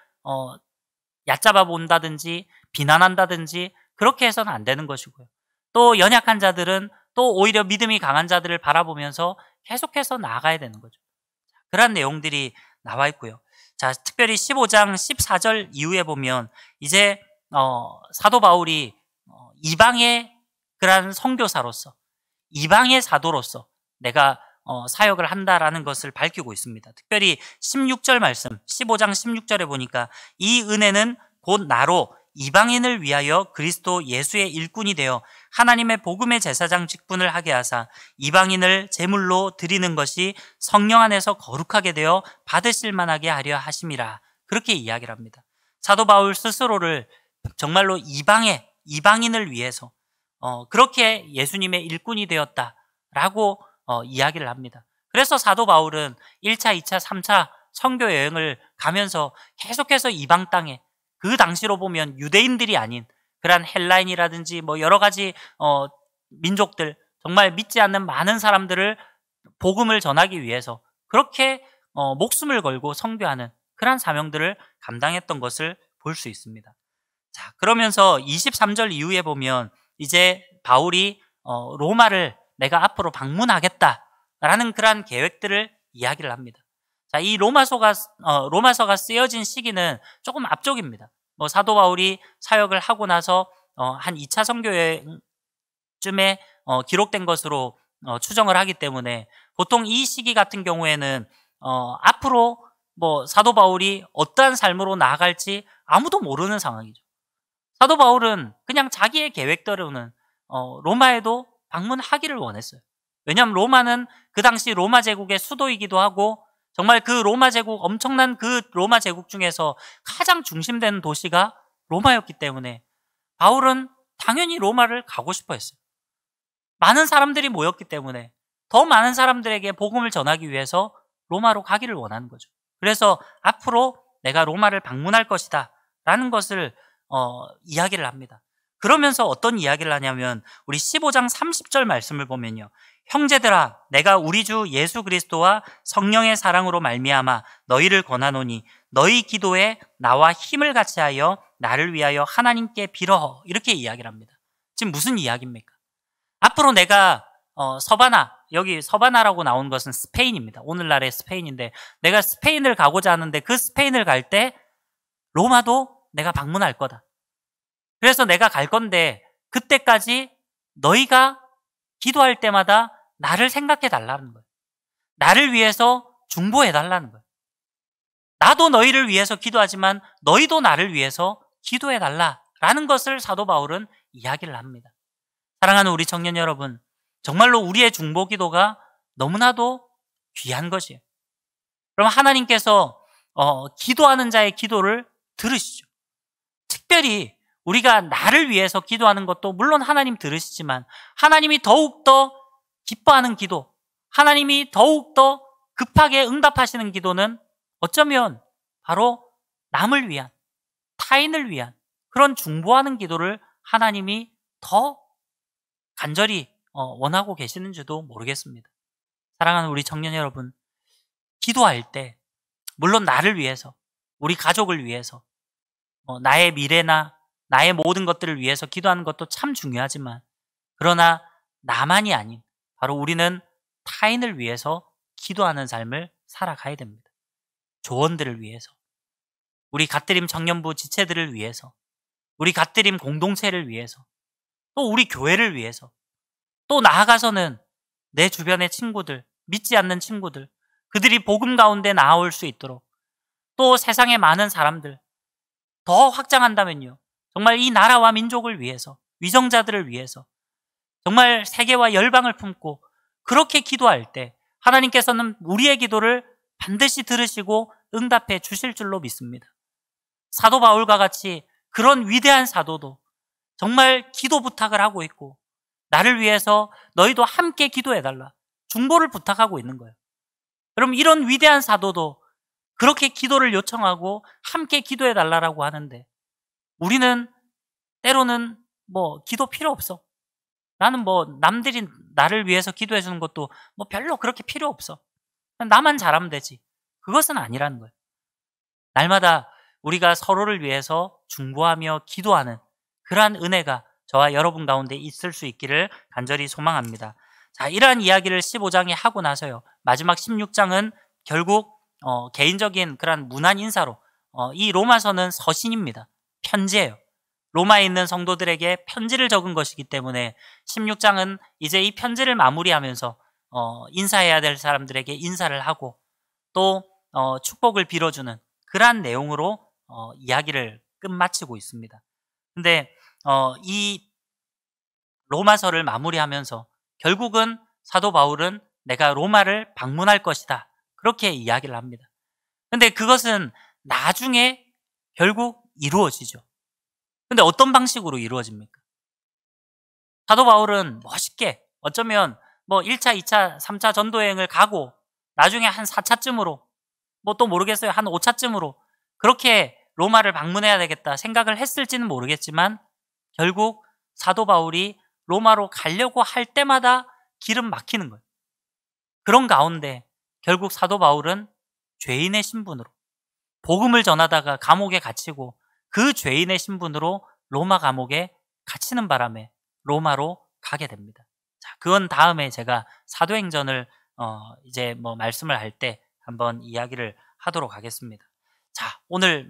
얕잡아 본다든지 비난한다든지 그렇게 해서는 안 되는 것이고요. 또 연약한 자들은 또 오히려 믿음이 강한 자들을 바라보면서 계속해서 나아가야 되는 거죠. 그런 내용들이 나와 있고요. 자, 특별히 15장 14절 이후에 보면 이제 사도 바울이 이방의 그러한 선교사로서, 이방의 사도로서 내가 사역을 한다라는 것을 밝히고 있습니다. 특별히 16절 말씀, 15장 16절에 보니까 이 은혜는 곧 나로 이방인을 위하여 그리스도 예수의 일꾼이 되어 하나님의 복음의 제사장 직분을 하게 하사 이방인을 제물로 드리는 것이 성령 안에서 거룩하게 되어 받으실 만하게 하려 하심이라. 그렇게 이야기를 합니다. 사도 바울 스스로를 정말로 이방인을 위해서 그렇게 예수님의 일꾼이 되었다라고 이야기를 합니다. 그래서 사도 바울은 1차, 2차, 3차 선교 여행을 가면서 계속해서 이방 땅에, 그 당시로 보면 유대인들이 아닌 그런 헬라인이라든지 여러 가지 민족들, 정말 믿지 않는 많은 사람들을 복음을 전하기 위해서 그렇게 목숨을 걸고 선교하는 그런 사명들을 감당했던 것을 볼 수 있습니다. 자, 그러면서 23절 이후에 보면 이제 바울이 로마를 내가 앞으로 방문하겠다라는 그런 계획들을 이야기를 합니다. 자, 이 로마서가 쓰여진 시기는 조금 앞쪽입니다. 사도 바울이 사역을 하고 나서 한 2차 선교여행쯤에 기록된 것으로 추정을 하기 때문에 보통 이 시기 같은 경우에는 앞으로 사도 바울이 어떠한 삶으로 나아갈지 아무도 모르는 상황이죠. 사도 바울은 그냥 자기의 계획대로는 로마에도 방문하기를 원했어요. 왜냐하면 로마는 그 당시 로마 제국의 수도이기도 하고 정말 그 로마 제국, 엄청난 그 로마 제국 중에서 가장 중심되는 도시가 로마였기 때문에 바울은 당연히 로마를 가고 싶어 했어요. 많은 사람들이 모였기 때문에 더 많은 사람들에게 복음을 전하기 위해서 로마로 가기를 원하는 거죠. 그래서 앞으로 내가 로마를 방문할 것이다 라는 것을 이야기를 합니다. 그러면서 어떤 이야기를 하냐면 우리 15장 30절 말씀을 보면요. 형제들아, 내가 우리 주 예수 그리스도와 성령의 사랑으로 말미암아 너희를 권하노니 너희 기도에 나와 힘을 같이 하여 나를 위하여 하나님께 빌어. 이렇게 이야기를 합니다. 지금 무슨 이야기입니까? 앞으로 내가 서바나, 여기 서바나라고 나온 것은 스페인입니다. 오늘날의 스페인인데 내가 스페인을 가고자 하는데 그 스페인을 갈 때 로마도 내가 방문할 거다. 그래서 내가 갈 건데 그때까지 너희가 기도할 때마다 나를 생각해 달라는 거예요. 나를 위해서 중보해 달라는 거예요. 나도 너희를 위해서 기도하지만 너희도 나를 위해서 기도해 달라라는 것을 사도 바울은 이야기를 합니다. 사랑하는 우리 청년 여러분, 정말로 우리의 중보 기도가 너무나도 귀한 것이에요. 그럼 하나님께서 기도하는 자의 기도를 들으시죠. 특별히 우리가 나를 위해서 기도하는 것도 물론 하나님 들으시지만 하나님이 더욱더 기뻐하는 기도, 하나님이 더욱더 급하게 응답하시는 기도는 어쩌면 바로 남을 위한, 타인을 위한 그런 중보하는 기도를 하나님이 더 간절히 원하고 계시는지도 모르겠습니다. 사랑하는 우리 청년 여러분, 기도할 때 물론 나를 위해서, 우리 가족을 위해서, 나의 미래나 나의 모든 것들을 위해서 기도하는 것도 참 중요하지만, 그러나 나만이 아닌 바로 우리는 타인을 위해서 기도하는 삶을 살아가야 됩니다. 조원들을 위해서, 우리 갓드림 청년부 지체들을 위해서, 우리 갓드림 공동체를 위해서, 또 우리 교회를 위해서, 또 나아가서는 내 주변의 친구들, 믿지 않는 친구들, 그들이 복음 가운데 나아올 수 있도록, 또 세상의 많은 사람들, 더 확장한다면요, 정말 이 나라와 민족을 위해서, 위정자들을 위해서 정말 세계와 열방을 품고 그렇게 기도할 때 하나님께서는 우리의 기도를 반드시 들으시고 응답해 주실 줄로 믿습니다. 사도 바울과 같이 그런 위대한 사도도 정말 기도 부탁을 하고 있고, 나를 위해서 너희도 함께 기도해달라 중보를 부탁하고 있는 거예요. 그럼 이런 위대한 사도도 그렇게 기도를 요청하고 함께 기도해달라고 하는데, 우리는 때로는 기도 필요 없어, 나는 남들이 나를 위해서 기도해 주는 것도 별로 그렇게 필요 없어, 나만 잘하면 되지, 그것은 아니라는 거예요. 날마다 우리가 서로를 위해서 중보하며 기도하는 그러한 은혜가 저와 여러분 가운데 있을 수 있기를 간절히 소망합니다. 자, 이러한 이야기를 15장에 하고 나서요, 마지막 16장은 결국 개인적인 그런 문안 인사로, 이 로마서는 서신입니다. 편지예요. 로마에 있는 성도들에게 편지를 적은 것이기 때문에 16장은 이제 이 편지를 마무리하면서 인사해야 될 사람들에게 인사를 하고, 또 축복을 빌어주는 그러한 내용으로 이야기를 끝마치고 있습니다. 근데 이 로마서를 마무리하면서 결국은 사도 바울은 내가 로마를 방문할 것이다, 그렇게 이야기를 합니다. 근데 그것은 나중에 결국 이루어지죠. 근데 어떤 방식으로 이루어집니까? 사도 바울은 멋있게 어쩌면 1차, 2차, 3차 전도여행을 가고 나중에 한 4차쯤으로, 또 모르겠어요, 한 5차쯤으로 그렇게 로마를 방문해야 되겠다 생각을 했을지는 모르겠지만, 결국 사도 바울이 로마로 가려고 할 때마다 길은 막히는 거예요. 그런 가운데 결국 사도 바울은 죄인의 신분으로 복음을 전하다가 감옥에 갇히고, 그 죄인의 신분으로 로마 감옥에 갇히는 바람에 로마로 가게 됩니다. 자, 그건 다음에 제가 사도행전을 이제 말씀을 할 때 한번 이야기를 하도록 하겠습니다. 자, 오늘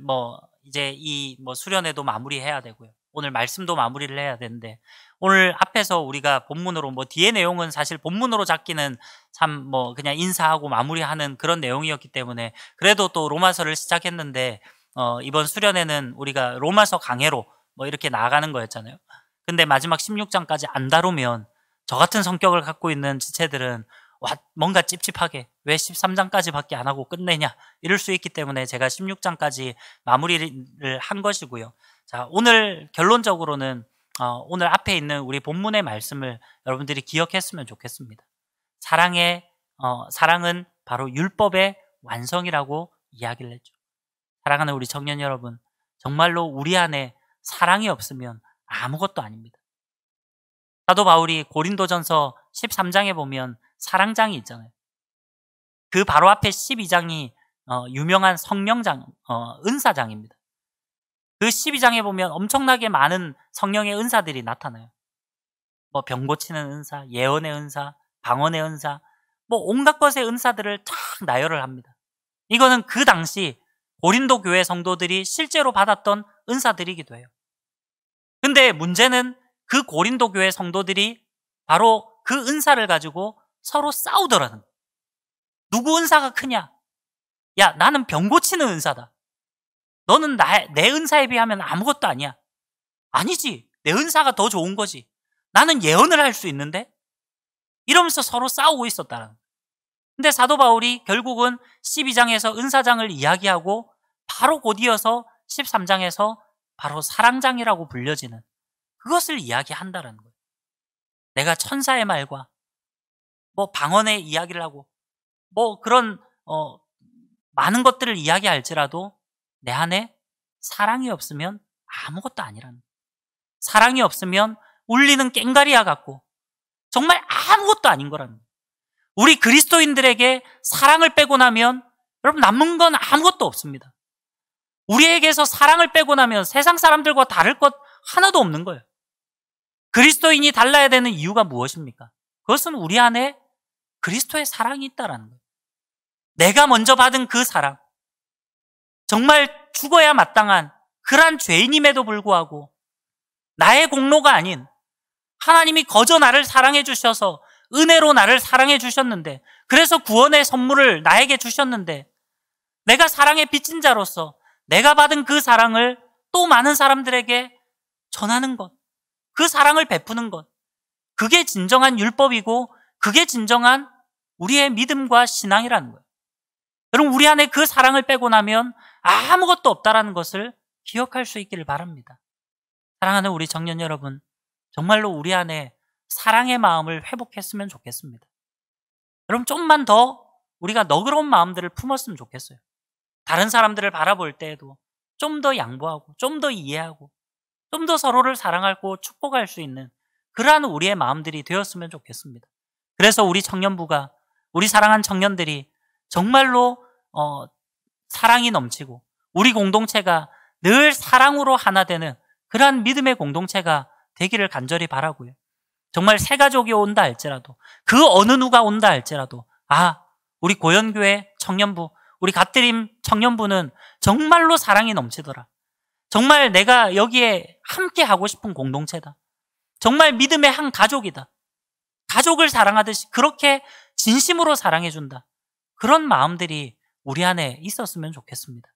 이제 이 수련회도 마무리해야 되고요, 오늘 말씀도 마무리를 해야 되는데, 오늘 앞에서 우리가 본문으로 뒤에 내용은 사실 본문으로 잡기는 참 그냥 인사하고 마무리하는 그런 내용이었기 때문에 그래도 또 로마서를 시작했는데, 이번 수련회는 우리가 로마서 강해로 이렇게 나아가는 거였잖아요. 근데 마지막 16장까지 안 다루면 저 같은 성격을 갖고 있는 지체들은 뭔가 찝찝하게 왜 13장까지밖에 안 하고 끝내냐 이럴 수 있기 때문에 제가 16장까지 마무리를 한 것이고요. 자, 오늘 결론적으로는 오늘 앞에 있는 우리 본문의 말씀을 여러분들이 기억했으면 좋겠습니다. 사랑은 바로 율법의 완성이라고 이야기를 했죠. 사랑하는 우리 청년 여러분, 정말로 우리 안에 사랑이 없으면 아무것도 아닙니다. 사도 바울이 고린도전서 13장에 보면 사랑장이 있잖아요. 그 바로 앞에 12장이 유명한 성령장, 은사장입니다. 그 12장에 보면 엄청나게 많은 성령의 은사들이 나타나요. 병 고치는 은사, 예언의 은사, 방언의 은사, 온갖 것의 은사들을 쫙 나열을 합니다. 이거는 그 당시 고린도 교회 성도들이 실제로 받았던 은사들이기도 해요. 근데 문제는 그 고린도 교회 성도들이 바로 그 은사를 가지고 서로 싸우더라는 거예요. 누구 은사가 크냐? 야, 나는 병 고치는 은사다. 너는 내 은사에 비하면 아무것도 아니야. 아니지, 내 은사가 더 좋은 거지. 나는 예언을 할 수 있는데? 이러면서 서로 싸우고 있었다는 거예요. 근데 사도 바울이 결국은 12장에서 은사장을 이야기하고 바로 곧 이어서 13장에서 바로 사랑장이라고 불려지는 그것을 이야기한다는 거예요. 내가 천사의 말과 방언의 이야기를 하고 그런 많은 것들을 이야기할지라도 내 안에 사랑이 없으면 아무것도 아니라는 거예요. 사랑이 없으면 울리는 꽹과리와 같고 정말 아무것도 아닌 거라는 거예요. 우리 그리스도인들에게 사랑을 빼고 나면 여러분 남은 건 아무것도 없습니다. 우리에게서 사랑을 빼고 나면 세상 사람들과 다를 것 하나도 없는 거예요. 그리스도인이 달라야 되는 이유가 무엇입니까? 그것은 우리 안에 그리스도의 사랑이 있다라는 거예요. 내가 먼저 받은 그 사랑, 정말 죽어야 마땅한 그러한 죄인임에도 불구하고 나의 공로가 아닌 하나님이 거저 나를 사랑해 주셔서 은혜로 나를 사랑해 주셨는데, 그래서 구원의 선물을 나에게 주셨는데, 내가 사랑에 빚진 자로서 내가 받은 그 사랑을 또 많은 사람들에게 전하는 것, 그 사랑을 베푸는 것, 그게 진정한 율법이고 그게 진정한 우리의 믿음과 신앙이라는 거예요. 여러분, 우리 안에 그 사랑을 빼고 나면 아무것도 없다라는 것을 기억할 수 있기를 바랍니다. 사랑하는 우리 청년 여러분, 정말로 우리 안에 사랑의 마음을 회복했으면 좋겠습니다. 여러분, 좀만 더 우리가 너그러운 마음들을 품었으면 좋겠어요. 다른 사람들을 바라볼 때에도 좀 더 양보하고 좀 더 이해하고 좀 더 서로를 사랑하고 축복할 수 있는 그러한 우리의 마음들이 되었으면 좋겠습니다. 그래서 우리 청년부가, 우리 사랑한 청년들이 정말로 사랑이 넘치고 우리 공동체가 늘 사랑으로 하나 되는 그러한 믿음의 공동체가 되기를 간절히 바라고요. 정말 새 가족이 온다 할지라도, 그 어느 누가 온다 할지라도, 우리 고연교회 청년부, 우리 갓드림 청년부는 정말로 사랑이 넘치더라. 정말 내가 여기에 함께 하고 싶은 공동체다. 정말 믿음의 한 가족이다. 가족을 사랑하듯이 그렇게 진심으로 사랑해준다. 그런 마음들이 우리 안에 있었으면 좋겠습니다.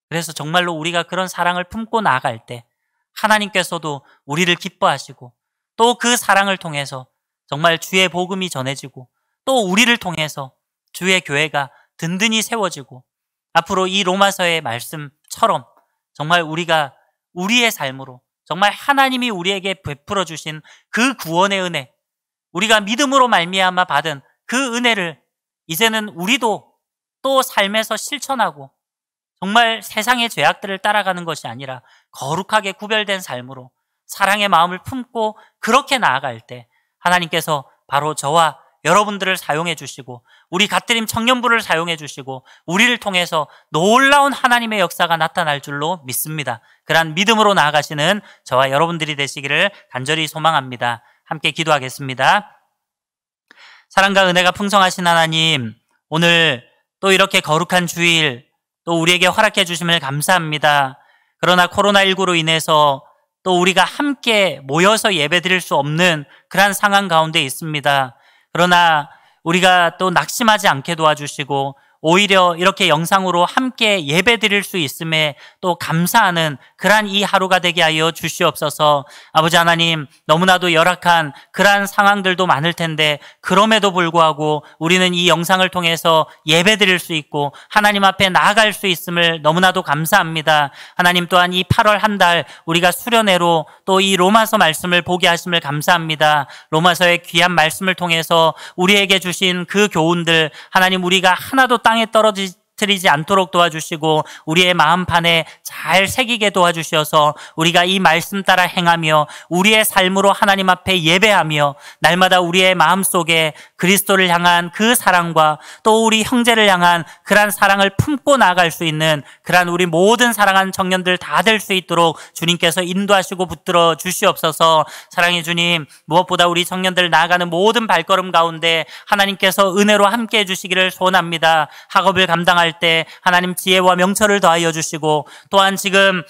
그래서 정말로 우리가 그런 사랑을 품고 나아갈 때 하나님께서도 우리를 기뻐하시고, 또 그 사랑을 통해서 정말 주의 복음이 전해지고, 또 우리를 통해서 주의 교회가 든든히 세워지고, 앞으로 이 로마서의 말씀처럼 정말 우리가 우리의 삶으로 정말 하나님이 우리에게 베풀어 주신 그 구원의 은혜, 우리가 믿음으로 말미암아 받은 그 은혜를 이제는 우리도 또 삶에서 실천하고, 정말 세상의 죄악들을 따라가는 것이 아니라 거룩하게 구별된 삶으로 사랑의 마음을 품고 그렇게 나아갈 때 하나님께서 바로 저와 여러분들을 사용해 주시고, 우리 갓드림 청년부를 사용해 주시고, 우리를 통해서 놀라운 하나님의 역사가 나타날 줄로 믿습니다. 그러한 믿음으로 나아가시는 저와 여러분들이 되시기를 간절히 소망합니다. 함께 기도하겠습니다. 사랑과 은혜가 풍성하신 하나님, 오늘 또 이렇게 거룩한 주일 또 우리에게 허락해 주심을 감사합니다. 그러나 코로나19로 인해서 또 우리가 함께 모여서 예배 드릴 수 없는 그러한 상황 가운데 있습니다. 그러나 우리가 또 낙심하지 않게 도와주시고, 오히려 이렇게 영상으로 함께 예배 드릴 수 있음에 또 감사하는 그러한 이 하루가 되게 하여 주시옵소서. 아버지 하나님, 너무나도 열악한 그러한 상황들도 많을 텐데 그럼에도 불구하고 우리는 이 영상을 통해서 예배 드릴 수 있고 하나님 앞에 나아갈 수 있음을 너무나도 감사합니다. 하나님, 또한 이 8월 한 달 우리가 수련회로 또 이 로마서 말씀을 보게 하심을 감사합니다. 로마서의 귀한 말씀을 통해서 우리에게 주신 그 교훈들, 하나님, 우리가 하나도 땅에 떨어뜨리지 않도록 도와주시고 우리의 마음판에 잘 새기게 도와주셔서 우리가 이 말씀 따라 행하며 우리의 삶으로 하나님 앞에 예배하며 날마다 우리의 마음속에 그리스도를 향한 그 사랑과 또 우리 형제를 향한 그러한 사랑을 품고 나아갈 수 있는 그러한 우리 모든 사랑하는 청년들 다 될 수 있도록 주님께서 인도하시고 붙들어 주시옵소서. 사랑의 주님, 무엇보다 우리 청년들 나아가는 모든 발걸음 가운데 하나님께서 은혜로 함께 해주시기를 소원합니다. 학업을 감당할 때 하나님 지혜와 명철을 더하여 주시고, 또한 지금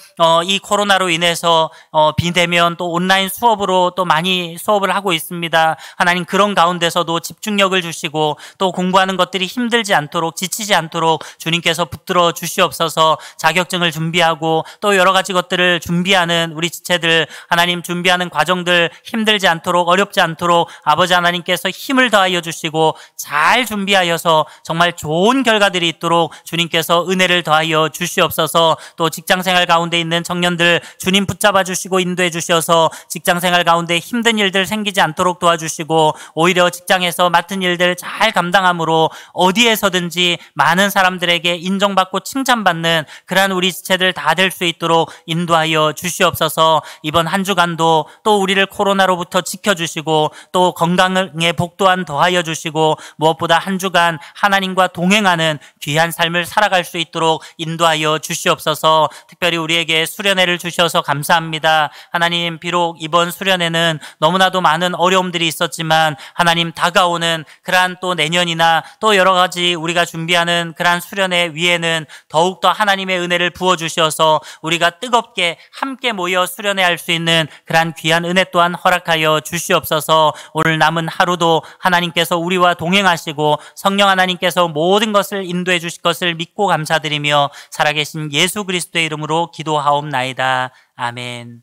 이 코로나로 인해서 비대면 또 온라인 수업으로 또 많이 수업을 하고 있습니다. 하나님, 그런 가운데서도 집중력을 주시고 또 공부하는 것들이 힘들지 않도록, 지치지 않도록 주님께서 붙들어 주시옵소서. 자격증을 준비하고 또 여러 가지 것들을 준비하는 우리 지체들, 하나님, 준비하는 과정들 힘들지 않도록, 어렵지 않도록 아버지 하나님께서 힘을 더하여 주시고 잘 준비하여서 정말 좋은 결과들이 있도록 주님께서 은혜를 더하여 주시옵소서. 또 직장생활 가운데 있는 청년들 주님 붙잡아 주시고 인도해 주셔서 직장생활 가운데 힘든 일들 생기지 않도록 도와주시고, 오히려 직장에서 맡은 일들 잘 감당함으로 어디에서든지 많은 사람들에게 인정받고 칭찬받는 그러한 우리 지체들 다 될 수 있도록 인도하여 주시옵소서. 이번 한 주간도 또 우리를 코로나로부터 지켜주시고 또 건강의 복 또한 더하여 주시고, 무엇보다 한 주간 하나님과 동행하는 귀한 삶을 살아갈 수 있도록 인도하여 주시옵소서. 특별히 우리에게 수련회를 주셔서 감사합니다. 하나님, 비록 이번 수련회는 너무나도 많은 어려움들이 있었지만 하나님, 다가오는 그러한 또 내년이나 또 여러 가지 우리가 준비하는 그러한 수련회 위에는 더욱더 하나님의 은혜를 부어주셔서 우리가 뜨겁게 함께 모여 수련회할 수 있는 그러한 귀한 은혜 또한 허락하여 주시옵소서. 오늘 남은 하루도 하나님께서 우리와 동행하시고 성령 하나님께서 모든 것을 인도해 주실 것을 믿고 감사드리며 살아계신 예수 그리스도의 이름으로 기도하옵나이다. 아멘.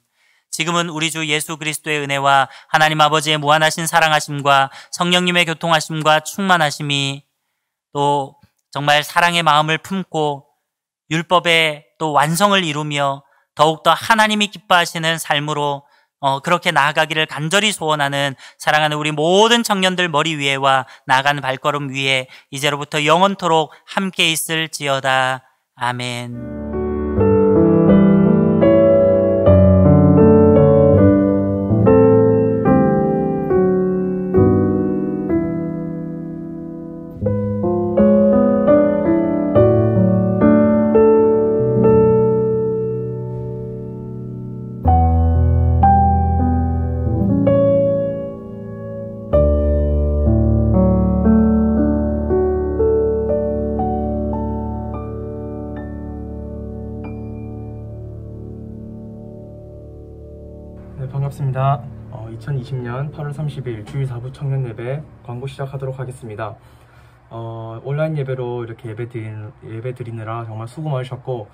지금은 우리 주 예수 그리스도의 은혜와 하나님 아버지의 무한하신 사랑하심과 성령님의 교통하심과 충만하심이 또 정말 사랑의 마음을 품고 율법의 또 완성을 이루며 더욱더 하나님이 기뻐하시는 삶으로 그렇게 나아가기를 간절히 소원하는 사랑하는 우리 모든 청년들 머리 위에와 나아가는 발걸음 위에 이제로부터 영원토록 함께 있을지어다. 아멘. 네, 반갑습니다. 2020년 8월 30일 주일 4부 청년 예배 광고 시작하도록 하겠습니다. 온라인 예배로 이렇게 예배 드리느라 정말 수고 많으셨고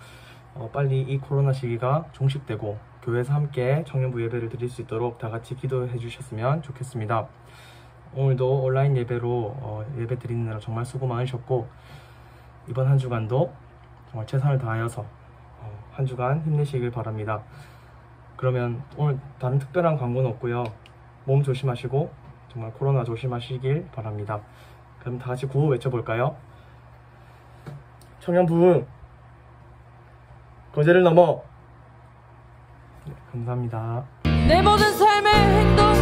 빨리 이 코로나 시기가 종식되고 교회에서 함께 청년부 예배를 드릴 수 있도록 다 같이 기도해 주셨으면 좋겠습니다. 오늘도 온라인 예배로 예배 드리느라 정말 수고 많으셨고 이번 한 주간도 정말 최선을 다하여서 한 주간 힘내시길 바랍니다. 그러면 오늘 다른 특별한 광고는 없고요. 몸 조심하시고 정말 코로나 조심하시길 바랍니다. 그럼 다 같이 구호 외쳐볼까요? 청년부 거제를 넘어. 네, 감사합니다. 내 모든 삶의 행동